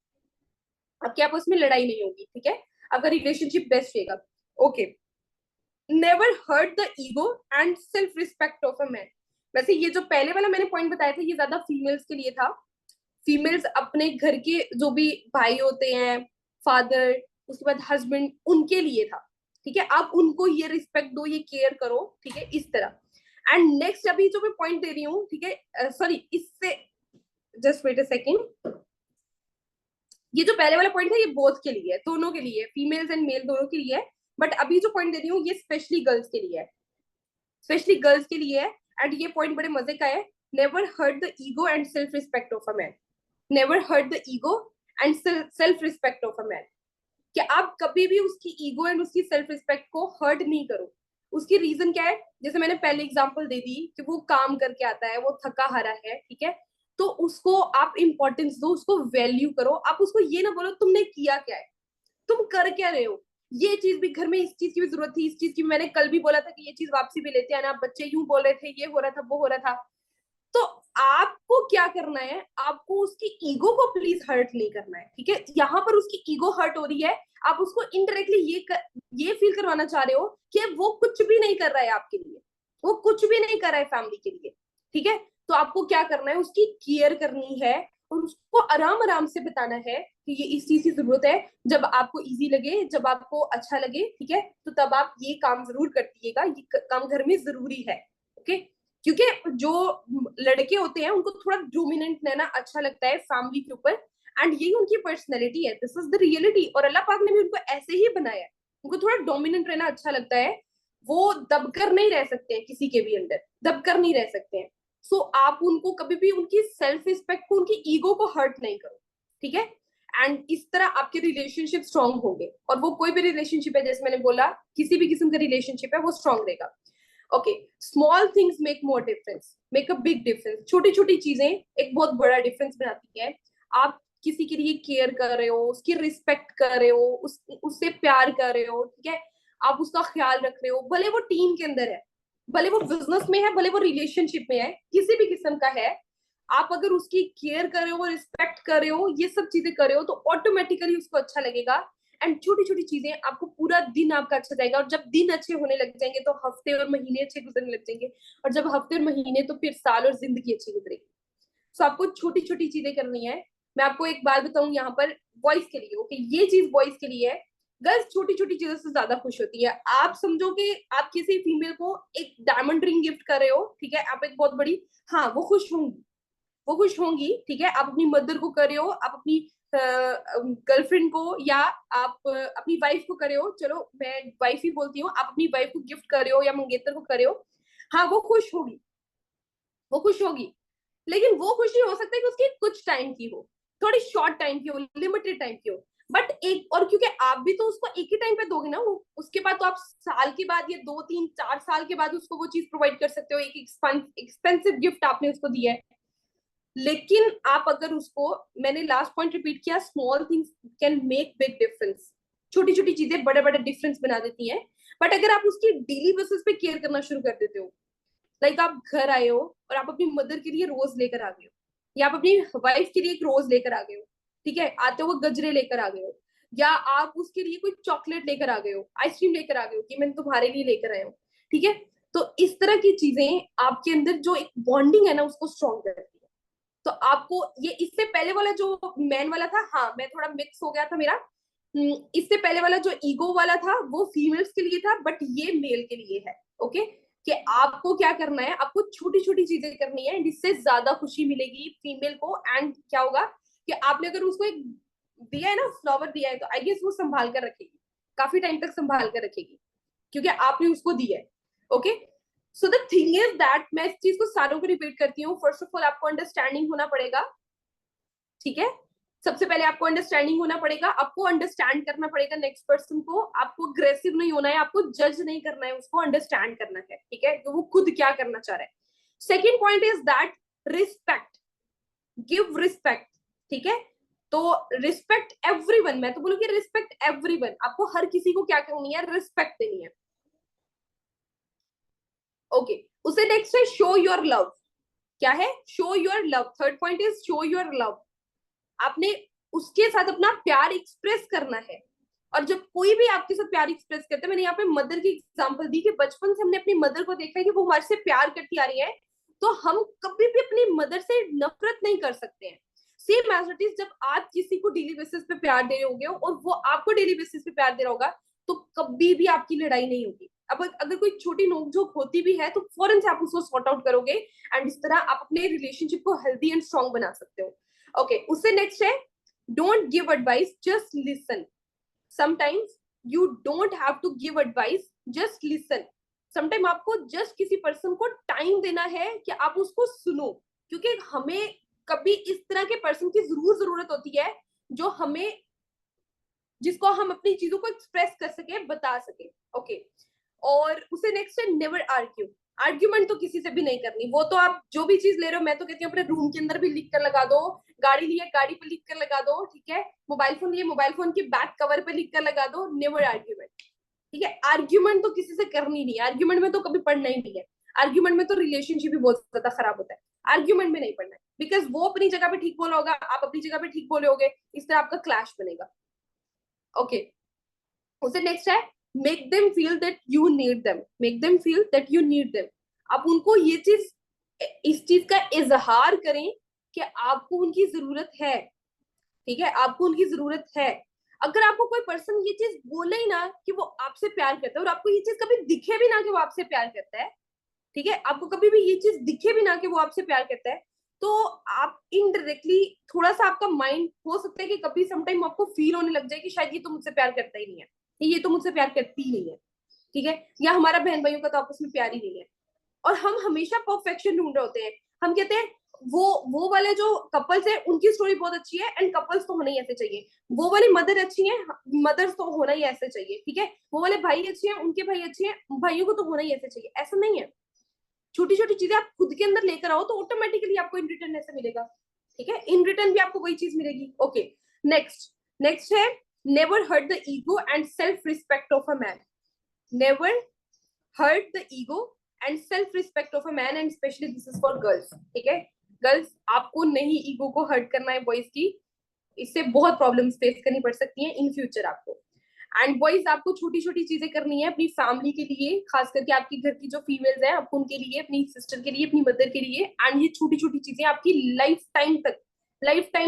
आपके आपस में लड़ाई नहीं होगी, ठीक है। आपका रिलेशनशिप बेस्ट रहेगा। Okay, never hurt the ego and self respect of a man. वैसे ये जो पहले वाला मैंने पॉइंट बताया था, ये ज्यादा फीमेल्स के लिए था। फीमेल्स अपने घर के जो भी भाई होते हैं, फादर, उसके बाद हस्बैंड, उनके लिए था, ठीक है। आप उनको ये रिस्पेक्ट दो, ये केयर करो, ठीक है, इस तरह। एंड नेक्स्ट अभी जो मैं पॉइंट दे रही हूँ, ठीक है, सॉरी, इससे जस्ट वेट अ सेकेंड। ये जो पहले वाला पॉइंट है ये बोथ के लिए है, दोनों के लिए, फीमेल्स एंड मेल दोनों के लिए है। बट अभी जो पॉइंट दे रही हूँ ये स्पेशली गर्ल्स के लिए है, स्पेशली गर्ल्स के लिए है। एंड ये पॉइंट बड़े मजे का है, never hurt the ego and self respect of a man. Never hurt the ego and self respect of a man. कि आप कभी भी उसकी ईगो एंड उसकी सेल्फ रिस्पेक्ट को हर्ट नहीं करो। उसकी रीजन क्या है, जैसे मैंने पहले एग्जांपल दे दी कि वो काम करके आता है, वो थका हारा है, ठीक है, तो उसको आप इंपॉर्टेंस दो, उसको वैल्यू करो। आप उसको ये ना बोलो तुमने किया क्या है, तुम कर क्या रहे हो, ये चीज भी घर में, इस चीज की भी जरूरत थी, इस चीज की मैंने कल भी बोला था कि ये चीज वापसी भी लेते आना, बच्चे यूं बोल रहे थे, ये हो रहा था, वो हो रहा था। तो आपको क्या करना है, आपको उसकी ईगो को प्लीज हर्ट नहीं करना है, ठीक है। यहाँ पर उसकी ईगो हर्ट हो रही है, आप उसको इनडायरेक्टली ये फील करवाना चाह रहे हो कि वो कुछ भी नहीं कर रहा है आपके लिए, वो कुछ भी नहीं कर रहा है फैमिली के लिए, ठीक है। तो आपको क्या करना है, उसकी केयर करनी है और उसको आराम आराम से बताना है कि ये इस चीज की जरूरत है, जब आपको इजी लगे, जब आपको अच्छा लगे, ठीक है, तो तब आप ये काम जरूर कर दीजिएगा, ये काम घर में जरूरी है, ओके। क्योंकि जो लड़के होते हैं उनको थोड़ा डोमिनेंट रहना अच्छा लगता है फैमिली के ऊपर, एंड यही उनकी पर्सनैलिटी है, दिस इज द रियलिटी। और अल्लाह पाक ने भी उनको ऐसे ही बनाया है, उनको थोड़ा डोमिनेंट रहना अच्छा लगता है, वो दबकर नहीं रह सकते हैं किसी के भी अंदर, दबकर नहीं रह सकते हैं। सो आप उनको कभी भी उनकी सेल्फ रिस्पेक्ट को, उनकी ईगो को हर्ट नहीं करो, ठीक है। एंड इस तरह आपके रिलेशनशिप स्ट्रांग होंगे, और वो कोई भी रिलेशनशिप है, जैसे मैंने बोला, किसी भी किस्म का रिलेशनशिप है, वो स्ट्रांग रहेगा। Okay, small things make more difference, make a big difference. छोटी छोटी चीजें एक बहुत बड़ा डिफरेंस बनाती है। आप किसी के लिए केयर कर रहे हो, उसकी रिस्पेक्ट कर रहे हो, उससे प्यार कर रहे हो, ठीक है, आप उसका ख्याल रख रहे हो, भले वो टीम के अंदर है, भले वो बिजनेस में है, भले वो रिलेशनशिप में है, किसी भी किस्म का है, आप अगर उसकी केयर कर रहे हो, रिस्पेक्ट कर रहे हो, ये सब चीजें कर रहे हो, तो ऑटोमेटिकली उसको अच्छा लगेगा। एंड छोटी छोटी चीजें, आपको पूरा दिन आपका अच्छा जाएगा, और जब दिन अच्छे होने लग जाएंगे तो हफ्ते और महीने अच्छे गुजरने लग जाएंगे, और जब हफ्ते और महीने, तो फिर साल और जिंदगी अच्छी गुजरेगी। सो आपको छोटी छोटी चीजें करनी है। मैं आपको एक बात बताऊं यहाँ पर, बॉयज के लिए, ओके, ये चीज बॉयज के लिए है। गर्ल्स छोटी छोटी चीजों से ज्यादा खुश होती है। आप समझो कि आप किसी फीमेल को एक डायमंड रिंग गिफ्ट कर रहे हो, ठीक है, आप एक बहुत बड़ी, हाँ, वो खुश होंगी, वो खुश होंगी, ठीक है। आप अपनी मदर को कर रहे हो, आप अपनी गर्लफ्रेंड को, या आप अपनी वाइफ को कर रहे हो, चलो मैं वाइफ ही बोलती हूँ, आप अपनी वाइफ को गिफ्ट कर रहे हो या मंगेतर को कर रहे हो, हाँ, वो खुश होगी, वो खुश होगी। लेकिन वो खुशी हो सकता है कि उसकी कुछ टाइम की हो, थोड़ी शॉर्ट टाइम की हो, लिमिटेड टाइम की हो, बट एक, और क्योंकि आप भी तो उसको एक ही टाइम पे दोगे ना, वो उसके बाद तो आप साल के बाद या 2 3 4 साल के बाद उसको वो चीज प्रोवाइड कर सकते हो, एक एक्सपेंसिव गिफ्ट आपने उसको दिया है। लेकिन आप अगर उसको, मैंने लास्ट पॉइंट रिपीट किया, small things can make big difference, छोटी छोटी चीजें बड़े बड़े डिफरेंस बना देती हैं। बट अगर आप उसकी डेली बेसिस पे केयर करना शुरू कर देते हो, लाइक आप घर आए हो और आप अपनी मदर के लिए रोज लेकर आ गए हो, या आप अपनी वाइफ के लिए एक रोज लेकर आ गए हो, ठीक है, आते हुए गजरे लेकर आ गए हो, या आप उसके लिए कोई चॉकलेट लेकर आ गए हो, आइसक्रीम लेकर आ गए हो कि मैंने तुम्हारे लिए लेकर आया हूँ, ठीक है। तो इस तरह की चीजें आपके अंदर जो एक बॉन्डिंग है ना, उसको स्ट्रॉन्ग करती है। तो आपको ये, इससे पहले वाला जो मैन वाला था, हाँ, मैं थोड़ा मिक्स हो गया था मेरा, इससे पहले वाला जो ईगो वाला था वो फीमेल्स के लिए था, बट ये मेल के लिए है, ओके। कि आपको क्या करना है, आपको छोटी छोटी चीजें करनी है जिससे ज्यादा खुशी मिलेगी फीमेल को। एंड क्या होगा कि आपने अगर उसको एक दिया है ना, फ्लावर दिया है, तो आई गेस वो संभाल कर रखेगी, काफी टाइम तक संभाल कर रखेगी, क्योंकि आपने उसको दिया है, okay. So the thing is that, मैं इस चीज को सारों को रिपीट करती हूँ, फर्स्ट ऑफ ऑल आपको अंडरस्टैंडिंग होना पड़ेगा, ठीक है। सबसे पहले आपको अंडरस्टैंडिंग होना पड़ेगा, आपको अंडरस्टैंड करना पड़ेगा नेक्स्ट पर्सन को, आपको अग्रेसिव नहीं होना है, आपको जज नहीं करना है, उसको अंडरस्टैंड करना है, ठीक है, तो वो खुद क्या करना चाह रहा है। Second point is that respect, give respect, ठीक है। तो रिस्पेक्ट एवरीवन, मैं तो बोलूंगी रिस्पेक्ट एवरीवन, आपको हर किसी को क्या करनी है, रिस्पेक्ट देनी है, ओके। उसे नेक्स्ट है शो योर लव, क्या है, show your love, third point is show your love. आपने उसके साथ अपना प्यार एक्सप्रेस करना है। और जब कोई भी आपके साथ प्यार एक्सप्रेस करता है, मैंने यहाँ पे मदर की एग्जांपल दी कि बचपन से हमने अपनी मदर को देखा है कि वो हमारे से प्यार करती आ रही है, तो हम कभी भी अपनी मदर से नफरत नहीं कर सकते हैं। सेम एज इट इज, जब आप किसी को डेली बेसिस पे प्यार दे रहे होगे और वो आपको डेली बेसिस पे प्यार दे रहा होगा, तो कभी भी आपकी लड़ाई नहीं होगी। अब अगर कोई छोटी नोकझोंक होती भी है तो फौरन से आप उसको सॉर्ट आउट करोगे, एंड इस तरह आप अपने रिलेशनशिप को हेल्दी एंड स्ट्रॉन्ग बना सकते हो, ओके। उससे नेक्स्ट है don't give advice, just listen. Sometimes you don't have to give advice, just listen. Sometime आपको जस्ट किसी पर्सन को टाइम देना है कि आप उसको सुनो, क्योंकि हमें कभी इस तरह के पर्सन की जरूर जरूरत होती है जो हमें, जिसको हम अपनी चीजों को एक्सप्रेस कर सके, बता सके, ओके। और उसे नेक्स्ट है नेवर आर्ग्यू, आर्ग्यूमेंट तो किसी से भी नहीं करनी। वो तो आप जो भी चीज ले रहे हो, मैं तो कहती हूँ अपने रूम के अंदर भी लिख कर लगा दो, गाड़ी लिए गाड़ी पे लिख कर लगा दो, ठीक है, मोबाइल फोन लिए मोबाइल फोन की बैक कवर पे लिख कर लगा दो, नेवर आर्ग्यूमेंट, ठीक है। आर्ग्यूमेंट तो किसी से करनी नहीं है, आर्ग्यूमेंट में तो कभी पढ़ना ही नहीं है, आर्ग्यूमेंट में तो रिलेशनशिप भी बहुत ज्यादा खराब होता है, आर्ग्यूमेंट में नहीं पढ़ना है, बिकॉज वो अपनी जगह पे ठीक बोला होगा, आप अपनी जगह पे ठीक बोले होगे, इस तरह आपका क्लैश बनेगा। ओके, उसे नेक्स्ट है make them feel that you need them, make them feel that you need them. आप उनको ये चीज, इस चीज का इजहार करें कि आपको उनकी जरूरत है, ठीक है, आपको उनकी जरूरत है। अगर आपको कोई पर्सन ये चीज बोले ही ना कि वो आपसे प्यार करता है, और आपको ये चीज कभी दिखे भी ना कि वो आपसे प्यार करता है, ठीक है, आपको कभी भी ये चीज दिखे भी ना कि वो आपसे प्यार करता है, तो आप इनडायरेक्टली थोड़ा सा आपका माइंड हो सकता है कि कभी समटाइम आपको फील होने लग जाए कि शायद ये तो मुझसे प्यार करता ही नहीं है, ये तो मुझसे प्यार करती ही नहीं है, ठीक है, या हमारा बहन भाइयों का तो आपस में प्यार ही नहीं है। और हम हमेशा परफेक्शन ढूंढ रहे होते हैं, हम कहते हैं वो वाले जो कपल्स है उनकी स्टोरी बहुत अच्छी है एंड कपल्स तो होना ही ऐसे चाहिए, वो वाली मदर अच्छी है, मदर्स तो होना ही ऐसे चाहिए, ठीक है, वो वाले भाई अच्छे हैं, उनके भाई अच्छे हैं, भाइयों को तो होना ही ऐसे चाहिए, ऐसा नहीं है। छोटी छोटी चीजें आप खुद के अंदर लेकर आओ तो ऑटोमेटिकली आपको इन रिटर्न ऐसे मिलेगा, ठीक है, इन रिटर्न भी आपको वही चीज मिलेगी। ओके, नेक्स्ट, नेक्स्ट है never hurt the ego and self respect of a man, never hurt the ego and self respect of a man, and specially this is for girls, ठीक है, girls आपको नहीं ईगो को hurt करना है boys की, इससे बहुत प्रॉब्लम्स फेस करनी पड़ सकती हैं इन फ्यूचर आपको। एंड बॉयज आपको छोटी छोटी चीजें करनी है अपनी फैमिली के लिए, खास करके आपके घर की जो फीमेल्स हैं आपको उनके लिए, अपनी सिस्टर के लिए, अपनी मदर के लिए, एंड ये छोटी छोटी चीजें आपकी लाइफ टाइम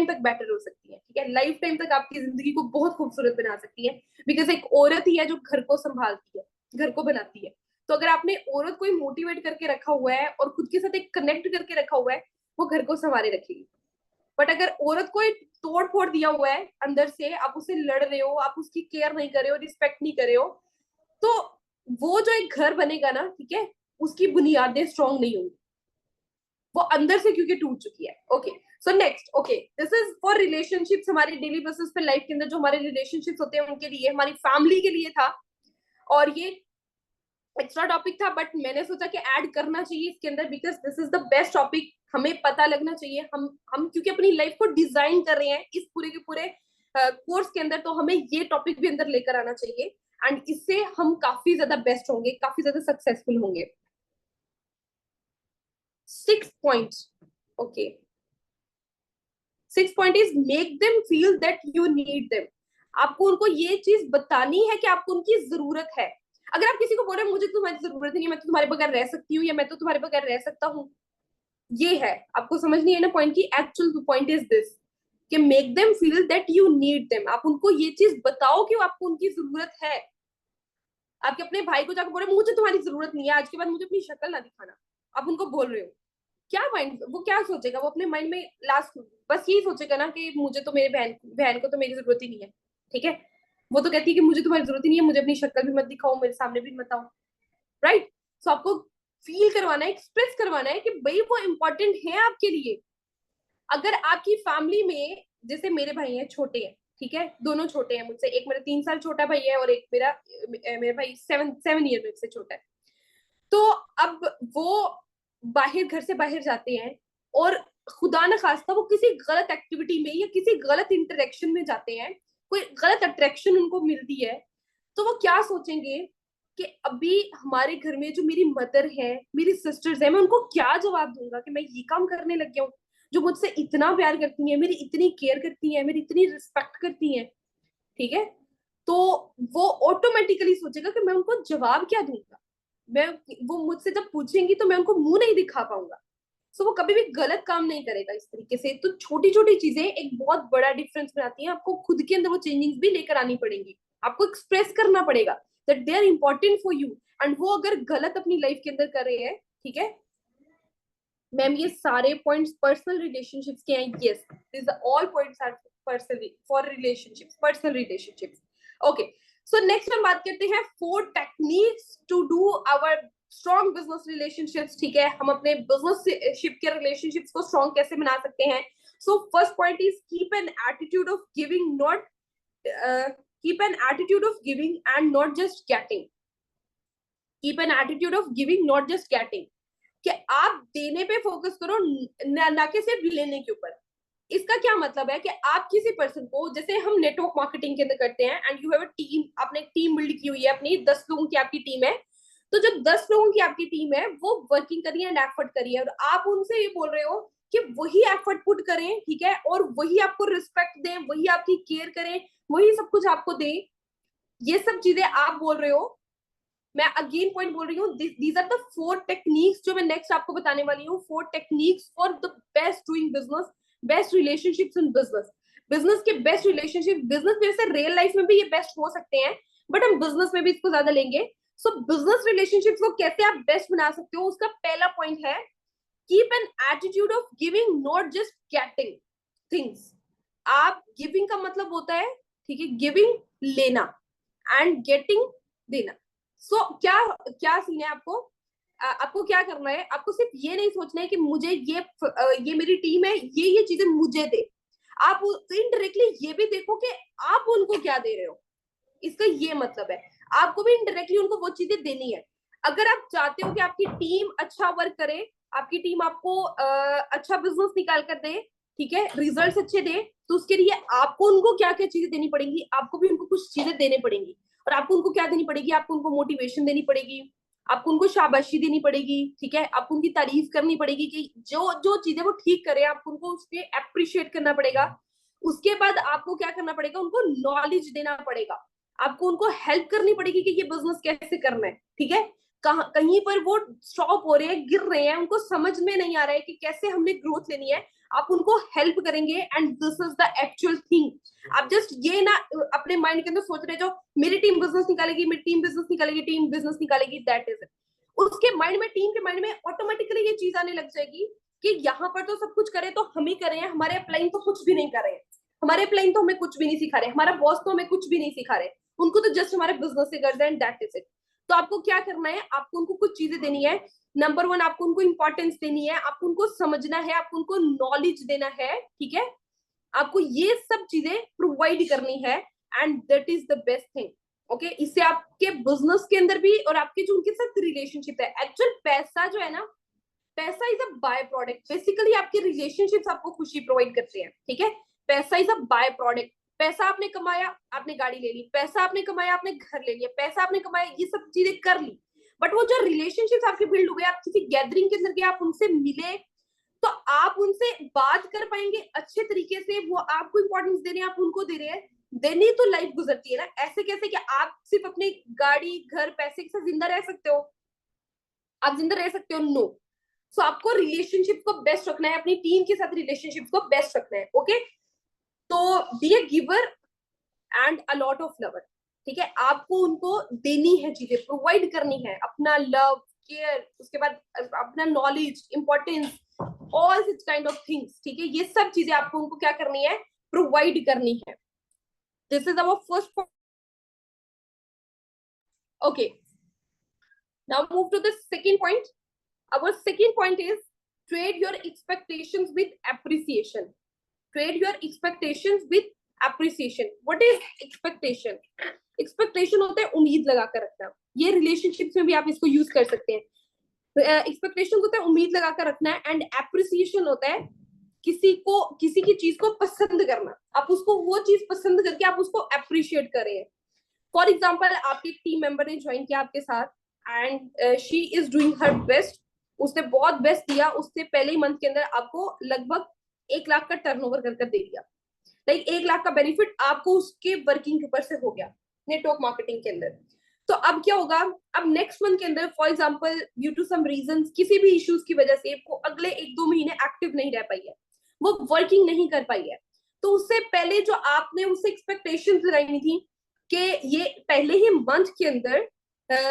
तक बेटर हो सकती है, ठीक है, लाइफ टाइम तक आपकी जिंदगी को बहुत खूबसूरत बना सकती है, बिकॉज एक औरत ही है जो घर को संभालती है, घर को बनाती है। तो अगर आपने औरत को मोटिवेट करके रखा हुआ है और खुद के साथ एक कनेक्ट करके रखा हुआ है, वो घर को संभाले रखेगी। बट अगर औरत को एक तोड़ फोड़ दिया हुआ है अंदर से, आप उससे लड़ रहे हो, आप उसकी केयर नहीं कर रहे हो, रिस्पेक्ट नहीं कर रहे हो, तो वो जो एक घर बनेगा ना, ठीक है, उसकी बुनियादें स्ट्रांग नहीं होंगी, वो अंदर से क्योंकि टूट चुकी है। Okay, so next, okay, this is for relationships, हमारी डेली बेसिस पे लाइफ के अंदर जो हमारे रिलेशनशिप्स होते हैं उनके लिए, हमारी फैमिली के लिए था, और ये एक्स्ट्रा टॉपिक था बट मैंने सोचा कि ऐड करना चाहिए इसके अंदर, because this is the best topic, हमें पता लगना चाहिए, हम क्योंकि अपनी लाइफ को डिजाइन कर रहे हैं इस पूरे के पूरे कोर्स के अंदर, तो हमें ये टॉपिक भी अंदर लेकर आना चाहिए, एंड इससे हम काफी ज्यादा बेस्ट होंगे, काफी ज्यादा सक्सेसफुल होंगे। 6 point, okay, 6 point is make them feel that you need them. आपको उनको ये चीज बतानी है कि आपको उनकी जरूरत है। अगर आप किसी को बोल रहे हैं मुझे तुम्हारी जरूरत नहीं है, मैं तो तुम्हारे बगैर रह सकती हूँ, या मैं तो तुम्हारे बगैर रह सकता हूँ, ये है, आपको समझनी है ना पॉइंट की, एक्चुअल पॉइंट इज दिस कि make them feel that you need them. आप उनको ये चीज बताओ कि आपको उनकी जरूरत है। आपके अपने भाई को जाकर बोल रहे मुझे तुम्हारी जरूरत नहीं है, आज के बाद मुझे अपनी शक्ल ना दिखाना, आप उनको बोल रहे हो, क्या माइंड, वो क्या सोचेगा, वो अपने माइंड में लास्ट बस यही सोचेगा ना कि मुझे तो मेरे बहन बहन को तो मेरी जरूरत ही नहीं है, ठीक है, वो तो कहती है कि मुझे तुम्हारी जरूरत ही नहीं है, मुझे अपनी शक्ल भी मत दिखाओ, मेरे सामने भी मत आओ, राइट। सो आपको फील करवाना है, एक्सप्रेस करवाना है कि भाई वो इंपॉर्टेंट है आपके लिए। अगर आपकी फैमिली में, जैसे मेरे भाई हैं, छोटे हैं, ठीक है, दोनों छोटे हैं मुझसे, एक मेरा 3 साल छोटा भाई है और एक मेरा भाई 7 ईयर मेरे से छोटा है। तो अब वो बाहर, घर से बाहर जाते हैं और खुदा न खास्ता वो किसी गलत एक्टिविटी में या किसी गलत इंटरेक्शन में जाते हैं, कोई गलत अट्रैक्शन उनको मिलती है, तो वो क्या सोचेंगे कि अभी हमारे घर में जो मेरी मदर है, मेरी सिस्टर्स है, मैं उनको क्या जवाब दूंगा कि मैं ये काम करने लग गया हूँ, जो मुझसे इतना प्यार करती है, मेरी इतनी केयर करती है, मेरी इतनी रिस्पेक्ट करती है, ठीक है, तो वो ऑटोमेटिकली सोचेगा कि मैं उनको जवाब क्या दूंगा, मैं, वो मुझसे जब पूछेंगी तो मैं उनको मुंह नहीं दिखा पाऊंगा। सो वो कभी भी गलत काम नहीं करेगा इस तरीके से। तो छोटी छोटी चीजें एक बहुत बड़ा डिफरेंस बनाती हैं, आपको खुद के अंदर वो चेंजिंग्स भी लेकर आनी पड़ेंगी, आपको एक्सप्रेस करना पड़ेगा that they are important for you. And वो अगर गलत अपनी लाइफ के अंदर कर रहे हैं, ठीक है मैम, ये सारे पॉइंट्स पर्सनल रिलेशनशिप्स के हैं, yes this all points are personal for relationships, personal relationships. Okay, so next हम बात करते हैं 4 techniques to do our strong business relationships, ठीक है, हम अपने बिजनेस के रिलेशनशिप्स को स्ट्रॉन्ग कैसे बना सकते हैं। So first point is keep an attitude of giving, not keep an attitude of giving and not just getting. Keep an attitude of giving not just getting, कि आप देने पे फोकस करो ना कि सिर्फ लेने के ऊपर। इसका क्या मतलब है कि आप किसी पर्सन को, जैसे हम नेटवर्क मार्केटिंग के अंदर करते हैं and you have a team, आपने एक टीम बिल्ड की हुई है अपनी, 10 लोगों की आपकी टीम है, तो जो 10 लोगों की आपकी टीम है वो वर्किंग करी है एंड एफर्ट करी है, और आप उनसे ये बोल रहे हो कि वही एफर्ट पुट करें, ठीक है, और वही आपको रिस्पेक्ट दें, वही आपकी केयर करें, वही सब कुछ आपको दें, ये सब चीजें आप बोल रहे हो। मैं अगेन पॉइंट बोल रही हूँ, दीज आर द 4 टेक्निक्स जो मैं नेक्स्ट आपको बताने वाली हूँ, 4 techniques for the best doing business, best relationships in business. Business के बेस्ट रिलेशनशिप, बिजनेस में से रियल लाइफ में भी ये बेस्ट हो सकते हैं, बट हम बिजनेस में भी इसको ज्यादा लेंगे। सो बिजनेस रिलेशनशिप्स को कैसे आप बेस्ट बना सकते हो, उसका पहला पॉइंट है keep an attitude of giving not just getting things. आप गिविंग का मतलब होता है, ठीक है, गिविंग लेना एंड गेटिंग देना। सो क्या क्या सीन है आपको, आपको क्या करना है, आपको सिर्फ ये नहीं सोचना है कि मुझे ये मेरी टीम है, ये चीजें मुझे दे, आप इनडायरेक्टली ये भी देखो कि आप उनको क्या दे रहे हो। इसका ये मतलब है आपको भी इनडायरेक्टली उनको वो चीजें देनी है। अगर आप चाहते हो कि आपकी टीम अच्छा वर्क करे, आपकी टीम आपको अच्छा बिजनेस निकाल कर दे, ठीक है, रिजल्ट्स अच्छे दे, तो उसके लिए आपको उनको क्या क्या चीजें देनी पड़ेंगी, आपको भी उनको कुछ चीजें देने पड़ेंगी। और आपको उनको क्या देनी पड़ेगी, आपको उनको मोटिवेशन देनी पड़ेगी, आपको उनको शाबाशी देनी पड़ेगी, ठीक है, आपको उनकी तारीफ करनी पड़ेगी कि जो जो चीजें वो ठीक करे, आपको उनको उसके अप्रिशिएट करना पड़ेगा। उसके बाद आपको क्या करना पड़ेगा, उनको नॉलेज देना पड़ेगा, आपको उनको हेल्प करनी पड़ेगी कि ये बिजनेस कैसे करना है, ठीक है। कहीं पर वो स्टॉप हो रहे हैं, गिर रहे हैं, उनको समझ में नहीं आ रहा है कि कैसे हमने ग्रोथ लेनी है, आप उनको हेल्प करेंगे and this is the actual thing. आप जस्ट ये ना अपने माइंड के अंदर सोच रहे जो मेरी टीम बिजनेस निकालेगी, मेरी टीम बिजनेस निकालेगी, टीम बिजनेस निकालेगी, दैट इज इट। उसके माइंड में, टीम के माइंड में ऑटोमेटिकली ये चीज आने लग जाएगी कि यहाँ पर तो सब कुछ करे तो हम ही करें, हमारे अपलाइन तो कुछ भी नहीं कर रहे हैं, हमारे अपलाइन तो हमें कुछ भी नहीं सिखा रहे, हमारा बॉस तो हमें कुछ भी नहीं सिखा रहे, उनको तो जस्ट हमारे बिजनेस से कर दें, दैट इज इट। तो आपको क्या करना है, आपको उनको कुछ चीजें देनी है। नंबर 1, आपको उनको इंपॉर्टेंस देनी है, आपको उनको समझना है, आपको उनको नॉलेज देना है, ठीक है, आपको ये सब चीजें प्रोवाइड करनी है and that is the best thing. Okay, इससे आपके बिजनेस के अंदर भी और आपके जो उनके साथ रिलेशनशिप है, एक्चुअल पैसा जो है ना, पैसा is a by product, basically आपके रिलेशनशिप्स आपको खुशी प्रोवाइड करते हैं, ठीक है। पैसा इज अ बाय प्रोडक्ट। पैसा आपने कमाया, आपने गाड़ी ले ली, पैसा आपने कमाया, आपने घर ले लिया, पैसा आपने कमाया, ये सब चीजें कर ली, बट वो जो रिलेशनशिप्स आपके बिल्ड हुए, आप किसी गैदरिंग के अंदर गए, आप उनसे मिले, तो आप उनसे बात कर पाएंगे अच्छे तरीके से, वो आपको इंपॉर्टेंस दे रहे हैं, आप उनको दे रहे हैं, देनी तो लाइफ गुजरती है ना। ऐसे कैसे कि आप सिर्फ अपनी गाड़ी, घर, पैसे के साथ जिंदा रह सकते हो, आप जिंदा रह सकते हो, नो। सो आपको रिलेशनशिप को बेस्ट रखना है, अपनी टीम के साथ रिलेशनशिप को बेस्ट रखना है, ओके। तो be a giver and a lot of lover, ठीक है, आपको उनको देनी है चीजें, प्रोवाइड करनी है, अपना लव, केयर, उसके बाद अपना knowledge, importance, all such kind of things, ठीक है, ये सब चीजें आपको उनको क्या करनी है, प्रोवाइड करनी है। This is our first point. Okay, now move to the second point. Our second point is trade your expectations with appreciation. Trade your expectations with appreciation. What is expectation? Expectation होता है उम्मीद लगा कर रखना। ये relationships में भी आप इसको use कर सकते हैं। Expectation होता है उम्मीद लगा कर रखना है, and appreciation होता है किसी की चीज को पसंद करना। आप उसको वो चीज पसंद करके आप उसको appreciate कर रहे हैं। फॉर एग्जाम्पल, आपकी टीम मेंबर ने ज्वाइन किया आपके साथ and she is doing her best, उसने बहुत बेस्ट दिया, उसने पहले ही मंथ के अंदर आपको लगभग 1 लाख का टर्नओवर कर दे दिया, लाइक 1 लाख का बेनिफिट आपको उसके वर्किंग के ऊपर से हो गया नेटवर्क मार्केटिंग के अंदर। तो अब क्या होगा, अब नेक्स्ट मंथ के अंदर for example due to some reasons, किसी भी इश्यूज की वजह से वो अगले 1-2 महीने एक्टिव नहीं रह पाई है, वो वर्किंग नहीं कर पाई है, तो उससे पहले जो आपने उससे एक्सपेक्टेशंस लगाई थी कि ये पहले ही मंथ के अंदर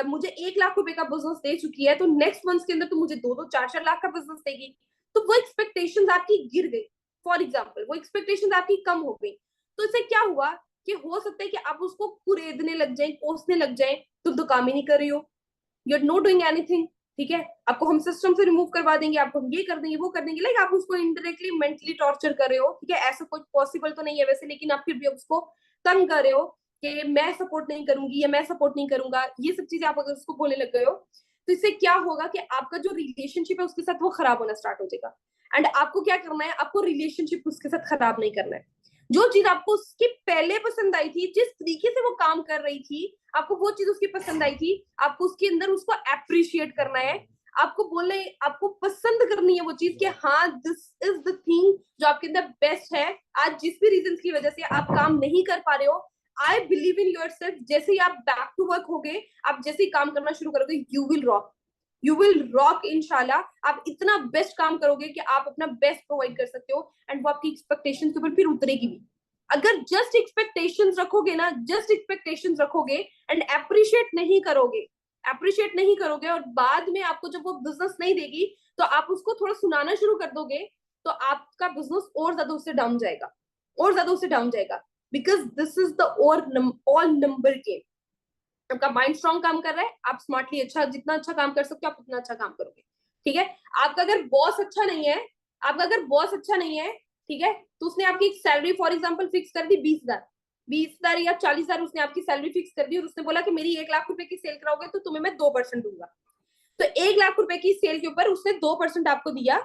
मुझे 1 लाख रुपए का बिजनेस दे चुकी है, तो नेक्स्ट मंथ के अंदर तो मुझे 2-4 लाख का बिजनेस देगी, तो वो एक्सपेक्टेशंस आपकी गिर गई। फॉर एग्जाम्पल, वो एक्सपेक्टेशंस आपकी कम हो गई, तो इससे क्या हुआ कि हो सकता है कि आप उसको कुरेदने लग जाए, कोसने लग जाए, तुम तो काम ही नहीं कर रही हो, you are not doing anything, ठीक है, आपको हम सिस्टम से रिमूव करवा देंगे, आपको हम ये कर देंगे, वो कर देंगे, लाइक आप उसको इनडायरेक्टली मेंटली टॉर्चर कर रहे हो, ठीक है, ऐसा कुछ पॉसिबल तो नहीं है वैसे, लेकिन आप फिर भी उसको तंग कर रहे हो कि मैं सपोर्ट नहीं करूंगी या मैं सपोर्ट नहीं करूंगा, ये सब चीजें आप अगर उसको बोलने लग गए हो तो इससे क्या होगा कि आपका जो रिलेशनशिप है उसके साथ वो खराब होना स्टार्ट हो जाएगा। एंड आपको क्या करना है, आपको रिलेशनशिप उसके साथ खराब नहीं करना है। जो चीज आपको उसके पहले पसंद आई थी, जिस तरीके से वो काम कर रही थी, आपको वो चीज उसकी पसंद आई थी, आपको उसके अंदर उसको अप्रिशिएट करना है। आपको बोलना है, आपको पसंद करनी है वो चीज कि हाँ दिस इज द थिंग जो आपके अंदर बेस्ट है। आज जिस भी रीजन की वजह से आप काम नहीं कर पा रहे हो, I believe in your self, जैसे ही आप बैक टू वर्क हो गए, आप जैसे ही काम करना शुरू करोगे, you will rock, you will rock इंशाल्लाह। आप इतना बेस्ट काम करोगे कि आप अपना बेस्ट प्रोवाइड कर सकते हो, एंड वो आपकी एक्सपेक्टेशन के ऊपर फिर उतरेगी भी। अगर जस्ट एक्सपेक्टेशंस रखोगे ना, जस्ट एक्सपेक्टेशंस रखोगे एंड अप्रिशिएट नहीं करोगे और बाद में आपको जब वो बिजनेस नहीं देगी तो आप उसको थोड़ा सुनाना शुरू कर दोगे, तो आपका बिजनेस और ज्यादा उससे डाउन जाएगा, और ज्यादा उससे डाउन जाएगा। Because this is the all number game. आपका माइंड स्ट्रांग काम कर रहा है, आप स्मार्टली अच्छा, जितना अच्छा काम कर सकते हो आप उतना अच्छा काम करोगे। ठीक है, आपका अगर बॉस अच्छा नहीं है, आपका अगर बॉस अच्छा नहीं है, ठीक है, तो उसने आपकी सैलरी फॉर एग्जाम्पल फिक्स कर दी 20,000, 20,000 या 40,000 उसने आपकी सैलरी फिक्स कर दी और उसने बोला कि मेरी 1 लाख रुपए की सेल कराओगे तो तुम्हें मैं 2% दूंगा। तो 1 लाख रुपए की सेल के ऊपर उसने 2% आपको दिया।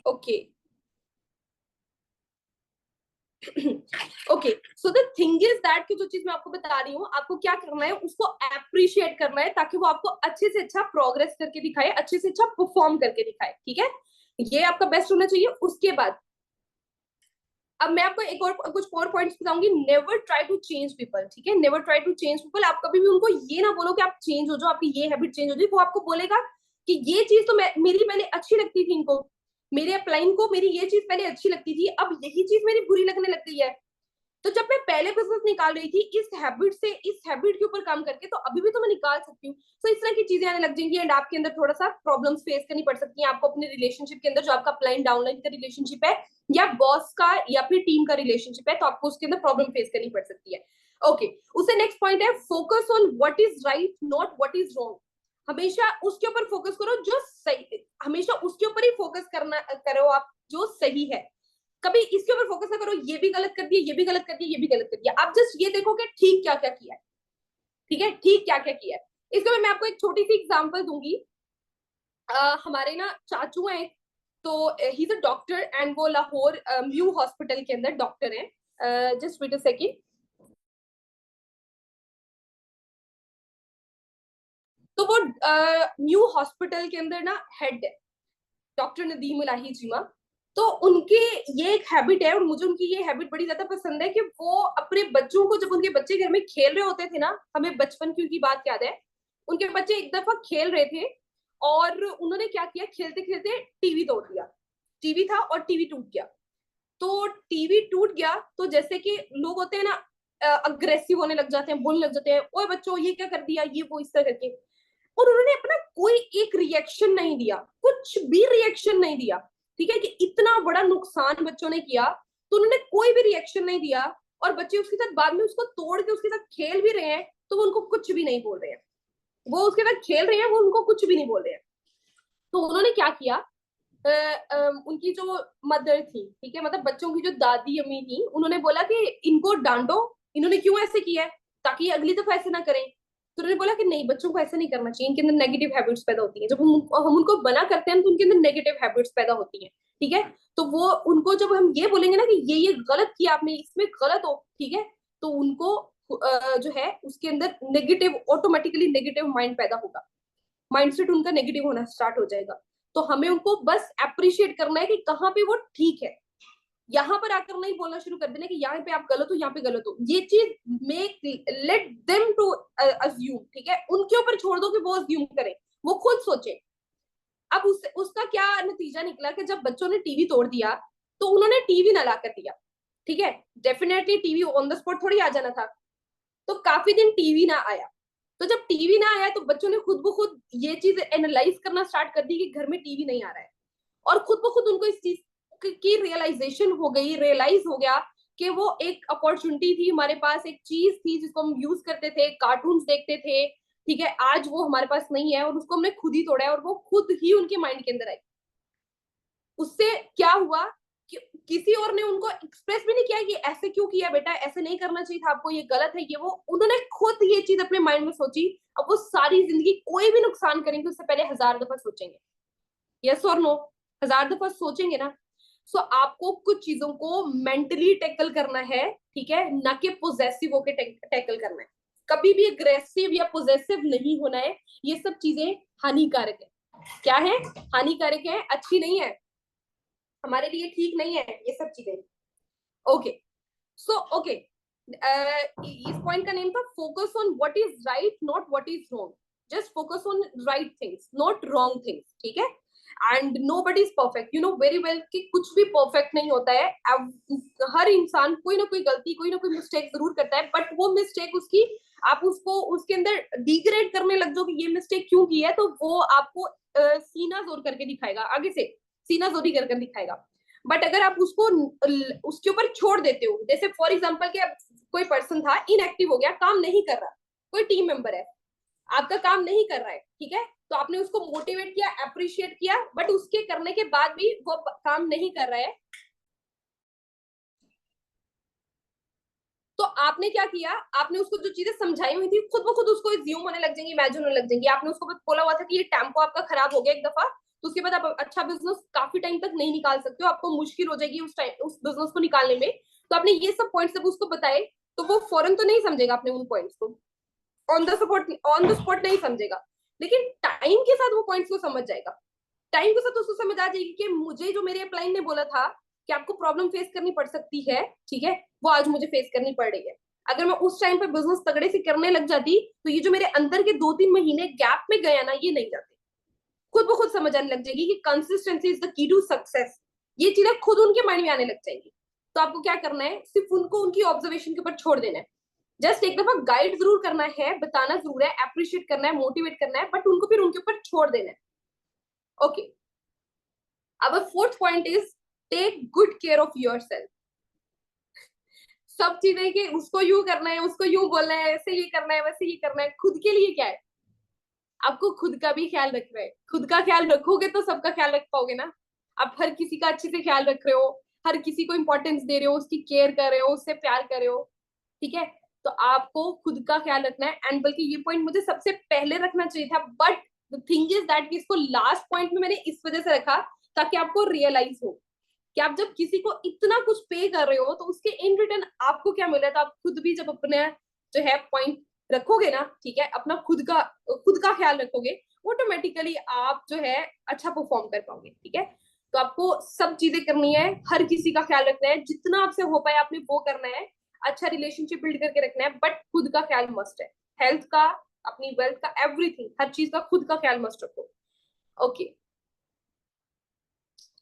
Okay, okay, so the thing is that कि जो चीज मैं आपको बता रही हूँ, आपको क्या करना है, उसको अप्रिशिएट करना है ताकि वो आपको अच्छे से अच्छा प्रोग्रेस करके दिखाए, अच्छे से अच्छा परफॉर्म करके दिखाए। ठीक है, ये आपका बेस्ट होना चाहिए। उसके बाद अब मैं आपको एक और कुछ और पॉइंट्स बताऊंगी। Never try to change people, ठीक है, never try to change people. आप कभी भी उनको ये ना बोलो कि आप चेंज हो जाओ, आपकी ये हैबिट चेंज हो जाए। वो आपको बोलेगा कि ये चीज तो मेरी पहले अच्छी लगती थी इनको, मेरे अपलाइन को मेरी ये चीज पहले अच्छी लगती थी, अब यही चीज मेरी बुरी लगने लग गई है। तो जब मैं पहले बिजनेस निकाल रही थी इस हैबिट से, इस हैबिट के ऊपर काम करके, तो अभी भी तो मैं निकाल सकती हूँ। तो इस तरह की चीजें आने लग जाएंगी एंड आपके अंदर थोड़ा सा प्रॉब्लम्स फेस करनी पड़ सकती है आपको अपने रिलेशनशिप के अंदर। जो आपका अपलाइन डाउनलाइन का रिलेशनशिप है या बॉस का या फिर टीम का रिलेशनशिप है, तो आपको उसके अंदर प्रॉब्लम फेस करनी पड़ सकती है। ओके, उससे नेक्स्ट पॉइंट है focus on what is right not what is wrong. हमेशा उसके ऊपर फोकस करो जो सही, हमेशा उसके ऊपर ही फोकस करना करो आप जो सही है। कभी इसके ऊपर फोकस ना करो ये भी गलत कर दिया, ये भी गलत कर दिया, ये भी गलत कर दिया। आप जस्ट ये देखो कि ठीक क्या क्या किया है, ठीक है, ठीक क्या क्या किया है। इसके ऊपर मैं आपको एक छोटी सी एग्जांपल दूंगी। हमारे ना चाचू हैं, तो he is a doctor and वो लाहौर म्यू हॉस्पिटल के अंदर डॉक्टर हैं। Just wait a second. तो वो न्यू हॉस्पिटल के अंदर ना हेड है, डॉक्टर नदीम इलाही जीमा। तो उनके ये एक हैबिट है और मुझे उनकी ये हैबिट बड़ी ज्यादा पसंद है कि वो अपने बच्चों को, जब उनके बच्चे घर में खेल रहे होते थे ना, हमें बचपन की उनकी बात याद है, उनके बच्चे एक दफा खेल रहे थे और उन्होंने क्या किया, खेलते खेलते टीवी तोड़ दिया। टीवी था और टीवी टूट गया। तो टीवी टूट गया तो जैसे कि लोग होते हैं ना, अग्रेसिव होने लग जाते हैं, बोलने लग जाते हैं, ओए बच्चों ये क्या कर दिया, ये वो इस तरह करके। और उन्होंने अपना कोई एक रिएक्शन नहीं दिया, कुछ भी रिएक्शन नहीं दिया। ठीक है, कि इतना बड़ा नुकसान बच्चों ने किया तो उन्होंने कोई भी रिएक्शन नहीं दिया। और बच्चे उसके साथ बाद में उसको तोड़ के उसके साथ खेल भी रहे हैं तो वो उनको कुछ भी नहीं बोल रहे हैं। वो उसके साथ खेल रहे हैं, वो उनको कुछ भी नहीं बोल रहे हैं। तो उन्होंने क्या किया, उनकी जो मदर थी, ठीक है, मतलब बच्चों की जो दादी अम्मी थी, उन्होंने बोला कि इनको डांटो, इन्होंने क्यों ऐसे किया है, ताकि अगली दफा ऐसे ना करें। तो उन्होंने बोला कि नहीं, बच्चों को ऐसा नहीं करना चाहिए, इनके अंदर नेगेटिव हैबिट्स पैदा होती हैं। जब हम उनको मना करते हैं तो उनके अंदर नेगेटिव हैबिट्स पैदा होती हैं। ठीक है, तो वो उनको जब हम ये बोलेंगे ना कि ये गलत किया आपने, इसमें गलत हो, ठीक है, तो उनको जो है उसके अंदर नेगेटिव, ऑटोमेटिकली नेगेटिव माइंड पैदा होगा, माइंडसेट उनका नेगेटिव होना स्टार्ट हो जाएगा। तो हमें उनको बस अप्रिशिएट करना है कि कहाँ पे वो ठीक है, यहाँ पर आकर नहीं बोलना शुरू कर देना कि यहाँ पे आप गलत हो, यहाँ पे गलत हो। ये चीज make let them to assume, ठीक है, उनके ऊपर छोड़ दो कि वो अज्यूम करें, वो खुद सोचे। अब उसका क्या नतीजा निकला कि जब बच्चों ने टीवी तोड़ दिया तो उन्होंने टीवी ना ला कर दिया, ठीक है, definitely TV on the spot थोड़ी आ जाना था, तो काफी दिन टीवी ना आया। तो जब टीवी ना आया तो बच्चों ने खुद ब खुद ये चीज एनालाइज करना स्टार्ट कर दी कि घर में टीवी नहीं आ रहा है, और खुद ब खुद उनको इस चीज की रियलाइजेशन हो गई, रियलाइज हो गया कि वो एक अपॉर्चुनिटी थी हमारे पास, एक चीज थी जिसको हम यूज करते थे, कार्टून्स देखते थे, ठीक है, आज वो हमारे पास नहीं है और उसको हमने खुद ही तोड़ा है, और वो खुद ही उनके माइंड के अंदर आई। उससे क्या हुआ कि किसी और ने उनको एक्सप्रेस भी नहीं किया कि ऐसे क्यों किया बेटा, ऐसे नहीं करना चाहिए था आपको, ये गलत है, ये वो, उन्होंने खुद ये चीज अपने माइंड में सोची। अब वो सारी जिंदगी कोई भी नुकसान करेंगे उससे पहले 1000 दफा सोचेंगे, यस और नो, 1000 दफा सोचेंगे ना। सो आपको कुछ चीजों को मेंटली टैकल करना है, ठीक है, ना कि पोजेसिव होके टैकल करना है। कभी भी अग्रेसिव या पोजेसिव नहीं होना है, ये सब चीजें हानिकारक है। क्या है? हानिकारक है, अच्छी नहीं है, हमारे लिए ठीक नहीं है ये सब चीजें। ओके, सो ओके, इस पॉइंट का नेम था focus on what is right not what is wrong, just focus on right things not wrong things, ठीक है। And nobody is perfect, you know very well कि कुछ भी perfect नहीं होता है। हर इंसान कोई ना कोई गलती, कोई ना कोई मिस्टेक जरूर करता है, बट वो मिस्टेक उसकी, आप उसको उसके अंदर डिग्रेड करने लग जाओ कि ये मिस्टेक क्यों की है, तो वो आपको सीना जोर करके दिखाएगा, आगे से सीना जोरी कर दिखाएगा। बट अगर आप उसको उसके ऊपर छोड़ देते हो, जैसे फॉर एग्जाम्पल कि कोई पर्सन था, इनएक्टिव हो गया, काम नहीं कर रहा, कोई टीम मेंबर है आपका काम नहीं कर रहा है, ठीक है, तो आपने उसको मोटिवेट किया, अप्रिशिएट किया, बट उसके करने के बाद भी वो काम नहीं कर रहा है, तो आपने क्या किया, आपने उसको जो चीजें समझाई हुई थी खुद ब खुद उसको ज्यूम होने लग जाएंगी, इमेजिन होने लग जाएंगी। आपने उसको बोला हुआ था कि ये टेम्पो आपका खराब हो गया एक दफा, तो उसके बाद आप अच्छा बिजनेस काफी टाइम तक नहीं निकाल सकते हो, आपको मुश्किल हो जाएगी उस टाइम उस बिजनेस को निकालने में। तो आपने ये सब पॉइंट्स जब उसको बताए, तो वो फौरन तो नहीं समझेगा अपने उन पॉइंट्स को, ऑन द स्पॉट नहीं समझेगा, लेकिन टाइम के साथ वो पॉइंट्स को समझ जाएगा। टाइम के साथ उसको समझ आ जाएगी कि मुझे जो मेरे अपलाइन ने बोला था कि आपको प्रॉब्लम फेस करनी पड़ सकती है, ठीक है, वो आज मुझे फेस करनी पड़ रही है। अगर मैं उस टाइम पे बिजनेस तगड़े से करने लग जाती तो ये जो मेरे अंदर के 2-3 महीने गैप में गया ना, ये नहीं जाते। खुद ब खुद समझ आने लग जाएगी कि consistency is the key to success, ये चीजें खुद उनके माइंड में आने लग जाएंगी। तो आपको क्या करना है, सिर्फ उनको उनकी ऑब्जर्वेशन के ऊपर छोड़ देना है, जस्ट एक दफा गाइड जरूर करना है, बताना जरूर है, अप्रिशिएट करना है, मोटिवेट करना है, बट उनको फिर उनके ऊपर छोड़ देना है। ओके, अब fourth point is take good care of yourself. सब चीजें कि उसको यूं करना है, उसको यूं बोलना है, ऐसे ये करना है, वैसे ये करना है, खुद के लिए क्या है, आपको खुद का भी ख्याल रखना है। खुद का ख्याल रखोगे तो सबका ख्याल रख पाओगे ना। आप हर किसी का अच्छे से ख्याल रख रहे हो, हर किसी को इंपॉर्टेंस दे रहे हो, उसकी केयर कर रहे हो, उससे प्यार कर रहे हो, ठीक है, तो आपको खुद का ख्याल रखना है। एंड बल्कि ये पॉइंट मुझे सबसे पहले रखना चाहिए था, but the thing is that कि इसको लास्ट पॉइंट में मैंने इस वजह से रखा ताकि आपको रियलाइज हो कि आप जब किसी को इतना कुछ पे कर रहे हो तो उसके इन रिटर्न आपको क्या मिल रहा है। तो आप खुद भी जब अपने जो है पॉइंट रखोगे ना, ठीक है, अपना खुद का ख्याल रखोगे, ऑटोमेटिकली आप जो है अच्छा परफॉर्म कर पाओगे, ठीक है। तो आपको सब चीजें करनी है, हर किसी का ख्याल रखना है, जितना आपसे हो पाए आपने वो करना है, अच्छा रिलेशनशिप बिल्ड करके रखना है, बट खुद का ख्याल मस्ट है, हेल्थ का, अपनी वेल्थ का, एवरीथिंग, हर चीज का खुद का ख्याल मस्ट रखो। ओके,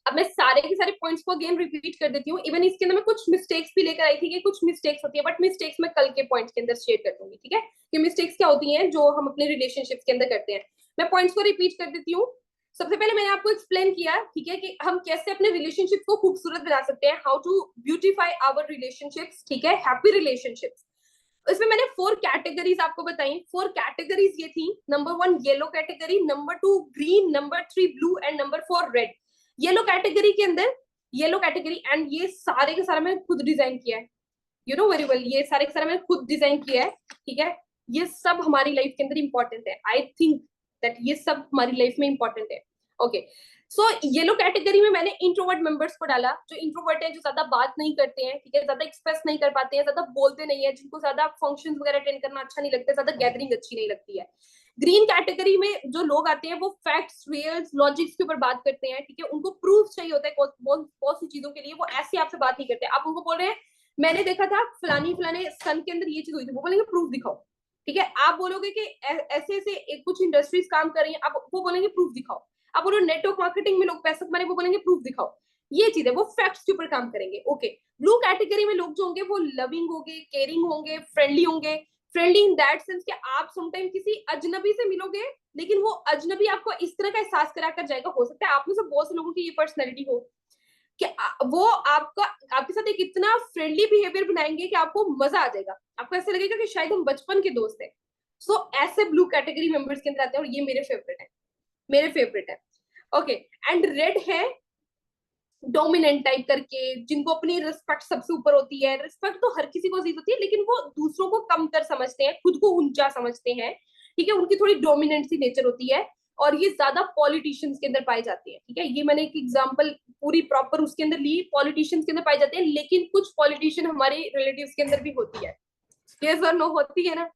अब मैं सारे के सारे पॉइंट्स को अगेन रिपीट कर देती हूँ, इवन इसके अंदर मैं कुछ मिस्टेक्स भी लेकर आई थी कि कुछ मिस्टेक्स होती है, बट मिस्टेक्स मैं कल के पॉइंट्स के अंदर शेयर कर दूंगी, ठीक है, कि मिस्टेक्स क्या होती हैं जो हम अपने रिलेशनशिप के अंदर करते हैं। मैं पॉइंट्स को रिपीट कर देती हूँ। सबसे पहले मैंने आपको एक्सप्लेन किया, ठीक है, कि हम कैसे अपने रिलेशनशिप को खूबसूरत बना सकते हैं, how to beautify our relationships, ठीक है, हैप्पी रिलेशनशिप्स। इसमें मैंने 4 कैटेगरीज आपको बताई। 4 कैटेगरीज ये थी, number 1 yellow category, number 2 green, number 3 blue and number 4 red. Yellow category के अंदर, येलो कैटेगरी, एंड ये सारे के सारे मैंने खुद डिजाइन किया है, यू नो वेरी वेल, ये सारे के सारे मैंने खुद डिजाइन किया है, ठीक है। ये सब हमारी लाइफ के अंदर इंपॉर्टेंट है, आई थिंक दैट ये सब हमारी लाइफ में इंपॉर्टेंट है। ओके, सो येलो कैटेगरी में मैंने इंट्रोवर्ट मेंबर्स को डाला, जो इंट्रोवर्ट है, जो ज्यादा बात नहीं करते हैं, ठीक है, ज्यादा एक्सप्रेस नहीं कर पाते हैं, ज्यादा बोलते नहीं है, जिनको ज्यादा फंक्शंस वगैरह अटेंड करना अच्छा नहीं लगता, ज्यादा गैदरिंग अच्छी नहीं लगती है। ग्रीन कैटेगरी में जो लोग आते हैं वो फैक्ट्स, रियल्स, लॉजिक्स के ऊपर बात करते हैं, ठीक है, उनको प्रूफ चाहिए होता है बहुत सी चीजों के लिए, वो ऐसे आपसे बात नहीं करते। आप उनको बोल रहे हैं मैंने देखा था फलानी फलाने सन के अंदर ये चीज हुई थी, वो बोलेंगे प्रूफ दिखाओ, ठीक है। आप बोलोगे कि ऐसे ऐसे कुछ इंडस्ट्रीज काम कर रही हैं, आप वो बोलेंगे प्रूफ दिखाओ। आप बोलो नेटवर्क मार्केटिंग में लोग पैसा कमा रहे, वो बोलेंगे प्रूफ दिखाओ। ये चीज है, वो फैक्ट्स के ऊपर काम करेंगे। ओके, ब्लू कैटेगरी में लोग जो होंगे वो लविंग होंगे, केयरिंग होंगे, फ्रेंडली होंगे। फ्रेंडली इन दैट सेंस कि आप समटाइम किसी अजनबी से मिलोगे, लेकिन वो अजनबी आपको इस तरह का एहसास करा कर जाएगा, हो सकता है आप में से बहुत से लोगों की ये पर्सनैलिटी हो कि वो आपका आपके साथ एक इतना फ्रेंडली बिहेवियर बनाएंगे कि आपको मजा आ जाएगा, आपको ऐसा लगेगा कि शायद हम बचपन के दोस्त हैं। सो ऐसे ब्लू कैटेगरी मेंबर्स के अंदर आते हैं, और ये मेरे फेवरेट है, मेरे फेवरेट है। ओके, एंड रेड है डोमिनेंट टाइप करके, जिनको अपनी रिस्पेक्ट सबसे ऊपर होती है। रिस्पेक्ट तो हर किसी को चीज होती है, लेकिन वो दूसरों को कमतर समझते हैं, खुद को ऊंचा समझते हैं, ठीक है, उनकी थोड़ी डोमिनेंट सी नेचर होती है, और ये ज्यादा पॉलिटिशियंस के अंदर पाई जाती है, ठीक है। ये मैंने एक एग्जांपल पूरी प्रॉपर उसके अंदर ली, पॉलिटिशियंस के अंदर पाई जाते हैं, लेकिन कुछ पॉलिटिशियन हमारे रिलेटिव्स के अंदर भी होती है, ये सर नो होती है ना।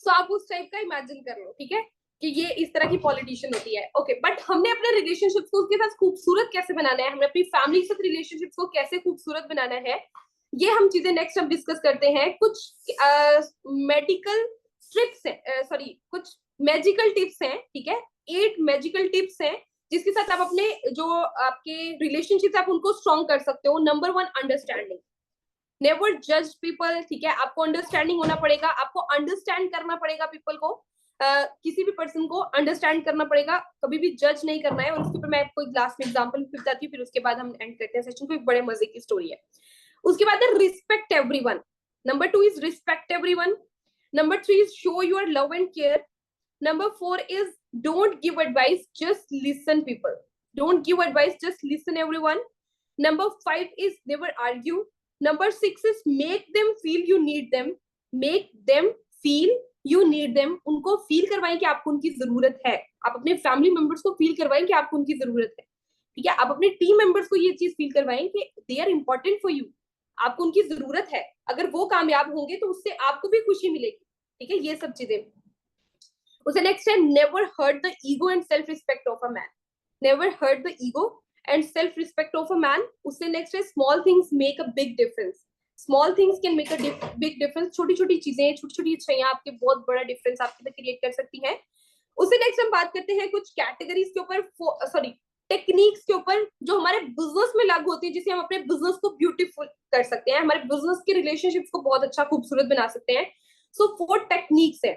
सो आप उस टाइप का इमेजिन कर लो, ठीक है, कि ये इस तरह की पॉलिटिशियन होती है। ओके, बट हमने अपने रिलेशनशिप्स को उसके साथ खूबसूरत कैसे बनाना है, हमने अपनी फैमिली के साथ रिलेशनशिप्स को कैसे खूबसूरत बनाना है, ये हम चीजें नेक्स्ट हम डिस्कस करते हैं। कुछ मेडिकल ट्रिप्स है, सॉरी कुछ मैजिकल टिप्स हैं, ठीक है, 8 मैजिकल टिप्स हैं, जिसके साथ आप अपने जो आपके रिलेशनशिप आप उनको स्ट्रॉन्ग कर सकते हो। Number 1, understanding. नेवर जज पीपल, ठीक है, आपको अंडरस्टैंडिंग होना पड़ेगा, आपको अंडरस्टैंड करना पड़ेगा पीपल को, किसी भी पर्सन को अंडरस्टैंड करना पड़ेगा, कभी भी जज नहीं करना है। और उसके ऊपर मैं आपको एक लास्ट में एग्जांपल बताती हूँ, फिर उसके बाद हम एंड करते हैं सेशन को। एक बड़े मजे की स्टोरी है। उसके बाद है respect everyone. Number 2 is respect everyone. Number 3 is show your love and care. Number 4 is don't give advice, just listen people. Don't give advice, just listen everyone. Number 5 is never argue. Number 6 is make them feel you need them. Make them feel you need them. उनको feel करवाएं कि आपको उनकी जरूरत है। आप अपने family members को फील करवाएं कि आपको उनकी जरूरत है, ठीक है। आप अपने टीम मेंबर्स को ये चीज फील करवाएं कि they are important for you, आपको उनकी जरूरत है। अगर वो कामयाब होंगे तो उससे आपको भी खुशी मिलेगी, ठीक है, ये सब चीजें। उसे नेक्स्ट है never hurt the ego and self respect of a man. Never hurt the ego and self respect of a man. उससे नेक्स्ट है small things make a big difference. Small things can make a big difference. छोटी छोटी चीजें, छोटी छोटी अच्छाइयां आपके बहुत बड़ा डिफरेंस आपके अंदर क्रिएट कर सकती हैं। उससे नेक्स्ट हम बात करते हैं कुछ कैटेगरीज के ऊपर, सॉरी टेक्निक्स के ऊपर, जो हमारे बिजनेस में लागू होती है, जिससे हम अपने बिजनेस को ब्यूटीफुल कर सकते हैं, हमारे बिजनेस के रिलेशनशिप्स को बहुत अच्छा खूबसूरत बना सकते हैं। सो 4 टेक्निक्स है।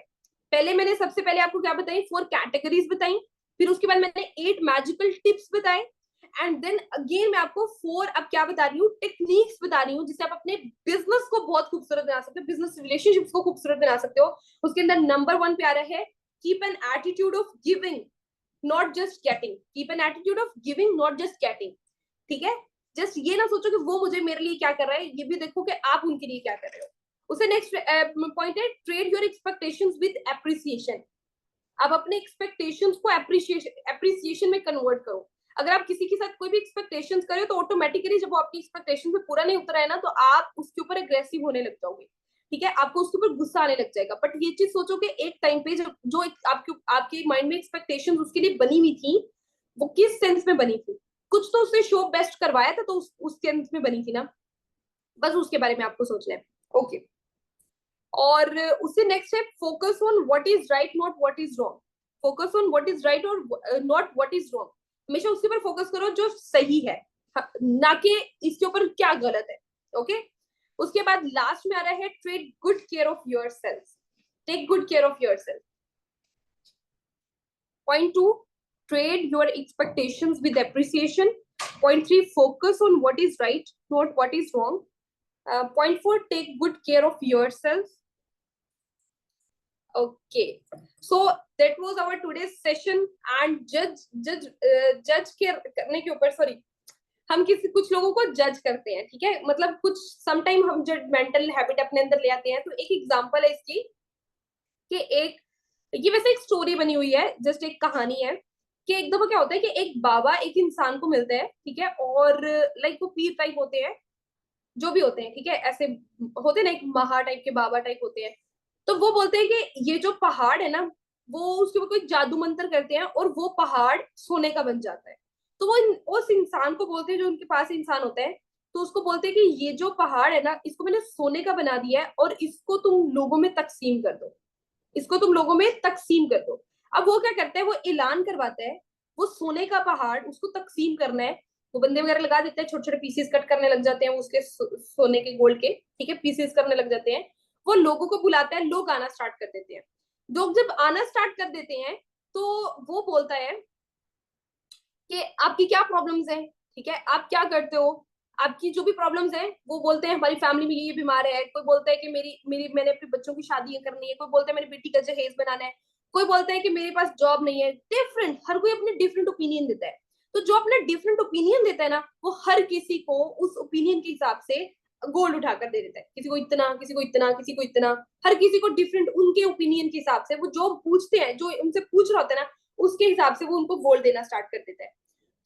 पहले मैंने सबसे पहले आपको क्या बताई, 4 कैटेगरीज बताई, फिर उसके बाद मैंने 8 मैजिकल टिप्स बताए, एंड देन अगेन मैं आपको 4 अब क्या बता रही हूँ, टेक्निक्स बता रही हूँ, जिससे आप अपने बिजनेस को बहुत खूबसूरत बना सकते हो, बिजनेस रिलेशनशिप्स को खूबसूरत बना सकते हो। उसके अंदर नंबर 1 प्यारा है, keep an attitude of giving not just getting. Keep an attitude of giving not just getting, ठीक है। जस्ट ये ना सोचो कि वो मुझे मेरे लिए क्या कर रहा है, ये भी देखो कि आप उनके लिए क्या कर रहे हो। उसे नेक्स्ट पॉइंट है trade your expectations with appreciation. आप अपने एक्सपेक्टेशंस को एप्रिसिएशन में कन्वर्ट करो। अगर आप किसी के साथ कोई भी एक्सपेक्टेशंस करो तो ऑटोमेटिकली जब वो आपकी एक्सपेक्टेशन पे पूरा नहीं उतर है ना, तो आप उसके ऊपर एग्रेसिव होने लग जाओगे, ठीक है, आपको उसके ऊपर गुस्सा आने लग जाएगा। बट ये चीज सोचो कि एक टाइम पे जो आपके माइंड में एक्सपेक्टेशंस उसके लिए बनी हुई थी, वो किस सेंस में बनी थी, कुछ तो उसने शो बेस्ट करवाया था, तो उस सेंस में बनी थी ना, बस उसके बारे में आपको सोचना है। ओके, और उससे नेक्स्ट है focus on what is right not what is wrong. Focus on what is right और नॉट व्हाट इज रॉन्ग। हमेशा उसके ऊपर फोकस करो जो सही है, ना कि इसके ऊपर क्या गलत है। ओके, उसके बाद लास्ट में आ रहा है take good care of yourself. Take good care of yourself. Point 2, trade your expectations with appreciation. Point 3, focus on what is right not what is wrong. Point 4, take good care of yourself. Okay, so that was our today's session. And judge करने के ऊपर, sorry, हम कुछ लोगों को जज करते हैं, ठीक है, मतलब कुछ समटाइम हम जजमेंटल हैबिट अपने अंदर ले आते हैं। तो एक एग्जांपल है इसकी कि ये वैसे एक स्टोरी बनी हुई है, जस्ट एक कहानी है कि एक दफा क्या होता है कि एक बाबा एक इंसान को मिलते हैं, ठीक है, और लाइक वो पीर टाइप होते हैं, जो भी होते हैं, ठीक है, ऐसे होते हैं ना, एक महा टाइप के बाबा टाइप होते हैं। तो वो बोलते हैं कि ये जो पहाड़ है ना, वो उसके ऊपर कोई जादू मंत्र करते हैं और वो पहाड़ सोने का बन जाता है। तो वो उस इंसान को बोलते हैं, जो उनके पास इंसान होता है, तो उसको बोलते हैं कि ये जो पहाड़ है ना, इसको मैंने सोने का बना दिया है और इसको तुम लोगों में तकसीम कर दो, इसको तुम लोगों में तकसीम कर दो। अब वो क्या करता है, वो ऐलान करवाता है, वो सोने का पहाड़ उसको तकसीम करना है। वो बंदे वगैरह लगा देते हैं, छोटे छोटे पीसेस कट करने लग जाते हैं उसके सोने के गोल्ड के, ठीक है, पीसेस करने लग जाते हैं। वो लोगों को बुलाता है, लोग आना स्टार्ट कर देते हैं। लोग जब आना स्टार्ट कर देते हैं तो वो बोलता है कि आपकी क्या प्रॉब्लम्स हैं, ठीक है, आप क्या करते हो, आपकी जो भी प्रॉब्लम्स हैं। वो बोलते हैं हमारी फैमिली में ये बीमार है, कोई बोलता है कि मेरी मेरी मैंने अपने बच्चों की शादी करनी है, कोई बोलता है मेरी बेटी का जहेज बनाना है, कोई बोलता है कि मेरे पास जॉब नहीं है। डिफरेंट, हर कोई अपने डिफरेंट ओपिनियन देता है। तो जो अपना डिफरेंट ओपिनियन देता है ना, वो हर किसी को उस ओपिनियन के हिसाब से गोल्ड उठाकर दे देता है। किसी को इतना, किसी को इतना, किसी को इतना, हर किसी को डिफरेंट उनके ओपिनियन के हिसाब से। वो जो पूछते हैं, जो उनसे पूछ रहा होता है ना, उसके हिसाब से वो उनको गोल्ड देना स्टार्ट कर देता है।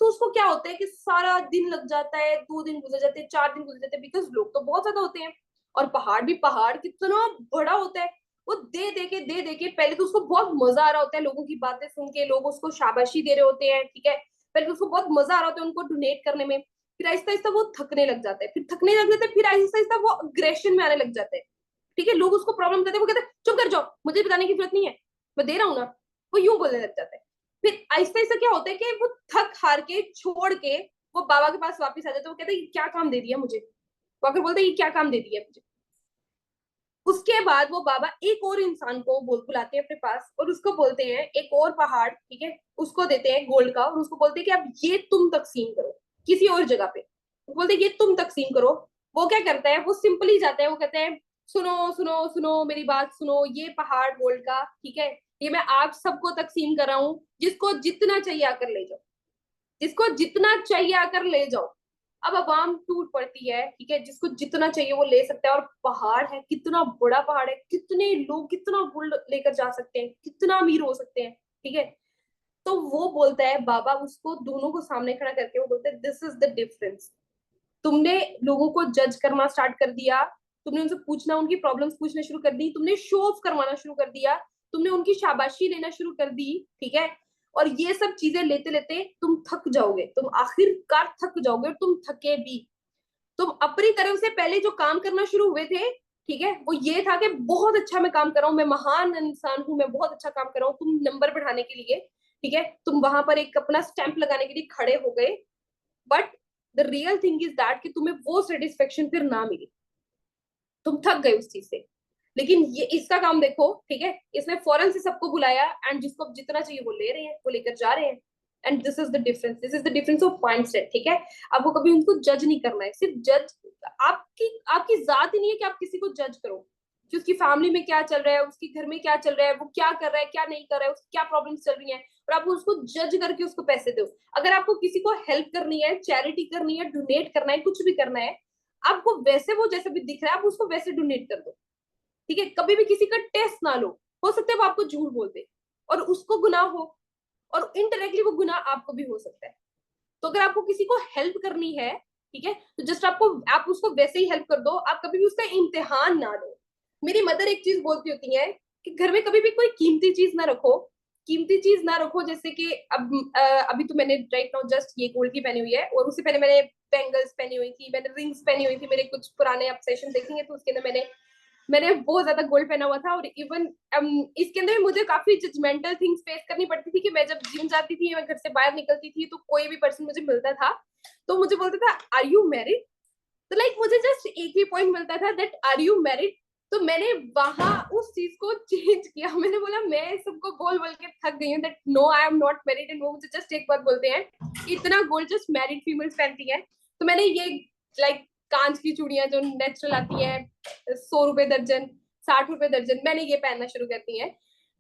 तो उसको क्या होता है कि सारा दिन लग जाता है, 2 दिन गुजर जाते हैं, 4 दिन गुजर जाते हैं, बिकॉज लोग तो बहुत ज्यादा होते हैं। और पहाड़ भी पहाड़ कितना बड़ा होता है। वो दे दे के पहले तो उसको बहुत मजा आ रहा होता है, लोगों की बातें सुन के, लोग उसको शाबाशी दे रहे होते हैं, ठीक है। पहले तो उसको बहुत मजा आ रहा होता है उनको डोनेट करने में। फिर आहिस्ता आहिस्ता वो थकने लग जाता है, फिर थकने लग जाता है, फिर आहिस्ता आहिस्ता वो अग्रेशन में आने लग जाता है, ठीक है। लोग उसको प्रॉब्लम देते हैं, वो कहते हैं चुप कर जाओ, मुझे बताने की जरूरत नहीं है, मैं दे रहा हूँ ना। वो यूं बोलने लग जाता है। फिर आहिस्ता आहिस्ता क्या होता है कि वो थक हार के छोड़ के वो बाबा के पास वापस आ जाता है। वो कहता है ये क्या काम दे दिया मुझे, वो आकर बोलता है ये क्या काम दे दिया मुझे। उसके बाद वो बाबा एक और इंसान को बुलाते हैं अपने पास और उसको बोलते हैं एक और पहाड़, ठीक है, उसको देते हैं गोल्ड का और उसको बोलते हैं कि अब ये तुम तकसीम करो किसी और जगह पे। वो बोलते हैं ये तुम तकसीम करो। वो क्या करता है, वो सिंपली जाता है, वो कहते हैं सुनो सुनो सुनो मेरी बात सुनो, ये पहाड़ गोल्ड का, ठीक है, ये मैं आप सबको तकसीम कर रहा हूँ, जिसको जितना चाहिए आकर ले जाओ, जिसको जितना चाहिए आकर ले जाओ। अब अवाम टूट पड़ती है, ठीक है, जिसको जितना चाहिए वो ले सकता है। और पहाड़ है, कितना बड़ा पहाड़ है, कितने लोग कितना गुड़ लेकर जा सकते हैं, कितना अमीर हो सकते हैं, ठीक है। तो वो बोलता है बाबा, उसको दोनों को सामने खड़ा करके वो बोलते हैं दिस इज द डिफरेंस। तुमने लोगों को जज करना स्टार्ट कर दिया, तुमने उनसे पूछना, उनकी प्रॉब्लम्स पूछना शुरू कर दी, तुमने शो ऑफ करवाना शुरू कर दिया, तुमने उनकी शाबाशी लेना शुरू कर दी, ठीक है। और ये सब चीजें लेते लेते तुम थक जाओगे, तुम आखिरकार थक जाओगे और तुम थके भी। तुम अपनी तरफ से पहले जो काम करना शुरू हुए थे, ठीक है, वो ये था कि बहुत अच्छा मैं काम कर रहा हूँ, मैं महान इंसान हूँ, मैं बहुत अच्छा काम कर रहा हूँ, तुम नंबर बढ़ाने के लिए, ठीक है, तुम वहां पर एक अपना स्टैंप लगाने के लिए खड़े हो गए। But the real thing is that कि तुम्हें वो सेटिस्फेक्शन फिर ना मिली, तुम थक गए उस चीज से। लेकिन ये इसका काम देखो, ठीक है, इसने फौरन से सबको बुलाया एंड जिसको जितना चाहिए वो ले रहे हैं, वो लेकर जा रहे हैं। And this is the difference, this is the difference of mindset, ठीक है। आपको कभी उनको जज नहीं करना है, सिर्फ जज आपकी आपकी जात ही नहीं है कि आप किसी को जज करो कि उसकी फैमिली में क्या चल रहा है, उसके घर में क्या चल रहा है, वो क्या कर रहा है, क्या नहीं कर रहा है, उसकी क्या प्रॉब्लम्स चल रही हैं, और आप उसको जज करके उसको पैसे दो। अगर आपको किसी को हेल्प करनी है, चैरिटी करनी है, डोनेट करना है, कुछ भी करना है, आपको वैसे वो जैसे भी दिख रहा है आप उसको वैसे डोनेट कर दो, ठीक है। कभी भी किसी का टेस्ट ना लो, हो सकता है वो आपको झूठ बोल दे और उसको गुनाह हो, और इनडायरेक्टली वो गुनाह आपको भी हो सकता है। तो अगर आपको किसी को हेल्प करनी है, ठीक है, तो जस्ट आप उसको वैसे ही हेल्प कर दो, आप कभी भी उसका इम्तिहान ना लो। मेरी मदर एक चीज बोलती होती है कि घर में कभी भी कोई कीमती चीज ना रखो, कीमती चीज ना रखो, जैसे कि अब अभी तो मैंने राइट नाउ जस्ट ये गोल्ड की पहनी हुई है, और उससे पहले मैंने बैंगल्स पहनी हुई थी, मैंने रिंग्स पहनी हुई थी, मेरे कुछ पुराने आप सेशन देखेंगे तो उसके अंदर मैंने मैंने बहुत ज्यादा गोल्ड पहना हुआ था। और इवन इसके अंदर भी मुझे काफी जजमेंटल थिंग्स फेस करनी पड़ती थी कि मैं जब जिम जाती थी, मैं घर से बाहर निकलती थी, तो कोई भी पर्सन मुझे मिलता था तो मुझे बोलता था आर यू मैरिड। तो लाइक मुझे जस्ट एक ही पॉइंट मिलता था, दैट आर यू मैरिड। तो मैंने वहां उस चीज को चेंज किया, मैंने बोला मैं सबको बोल बोल के थक गई हूँ that no I am not married, and वो मुझे जस्ट एक बात बोलते हैं इतना गोल्ड जस्ट मैरिड फीमेल्स पहनती है। तो मैंने ये लाइक कांच की चूड़ियां जो नेचुरल आती है, 100 रुपए दर्जन, 60 रुपए दर्जन, मैंने ये पहनना शुरू कर दी है,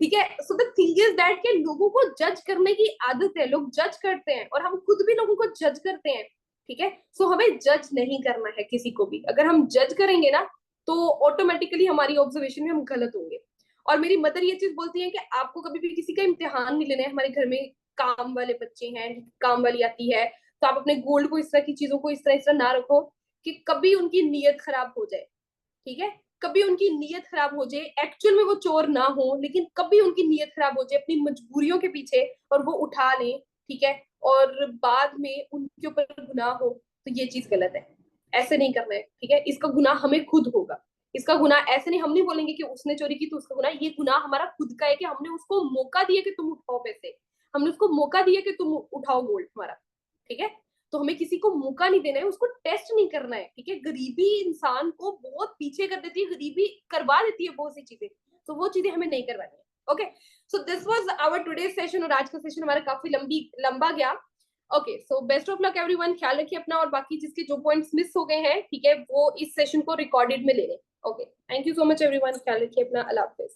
ठीक है। So the thing is that के लोगों को जज करने की आदत है, लोग जज करते हैं और हम खुद भी लोगों को जज करते हैं, ठीक है। सो हमें जज नहीं करना है किसी को भी। अगर हम जज करेंगे ना तो ऑटोमेटिकली हमारी ऑब्जर्वेशन में हम गलत होंगे। और मेरी मदर ये चीज बोलती है कि आपको कभी भी किसी का इम्तिहान नहीं लेना है हमारे घर में। काम वाले बच्चे हैं, काम वाली आती है, तो आप अपने गोल्ड को, इस तरह की चीजों को इस तरह ना रखो कि कभी उनकी नीयत खराब हो जाए। ठीक है, कभी उनकी नीयत खराब हो जाए, एक्चुअल में वो चोर ना हो, लेकिन कभी उनकी नीयत खराब हो जाए अपनी मजबूरियों के पीछे और वो उठा लें, ठीक है, और बाद में उनके ऊपर गुनाह हो, तो ये चीज गलत है। ऐसे नहीं करना है, ठीक है। इसका गुनाह हमें खुद होगा। इसका गुनाह ऐसे नहीं, हम नहीं बोलेंगे कि उसने चोरी की तो उसका गुनाह, ये गुनाह हमारा खुद का है कि हमने उसको मौका दिया कि तुम उठाओ पैसे, हमने उसको मौका दिया कि तुम उठाओ गोल्ड हमारा। ठीक है, तो हमें किसी को मौका नहीं देना है, उसको टेस्ट नहीं करना है। ठीक है, गरीबी इंसान को बहुत पीछे कर देती है, गरीबी करवा देती है बहुत सी चीजें, तो वो चीजें हमें नहीं करवानी है। Okay, so this was our today session, और आज का सेशन हमारा काफी लंबा गया। Okay, so best of luck everyone, ख्याल रखिए अपना, और बाकी जिसके जो पॉइंट्स मिस हो गए हैं, ठीक है, वो इस सेशन को रिकॉर्डेड में ले लें। Okay, thank you so much everyone, ख्याल रखिए अपना, अल्लाह हाफिज।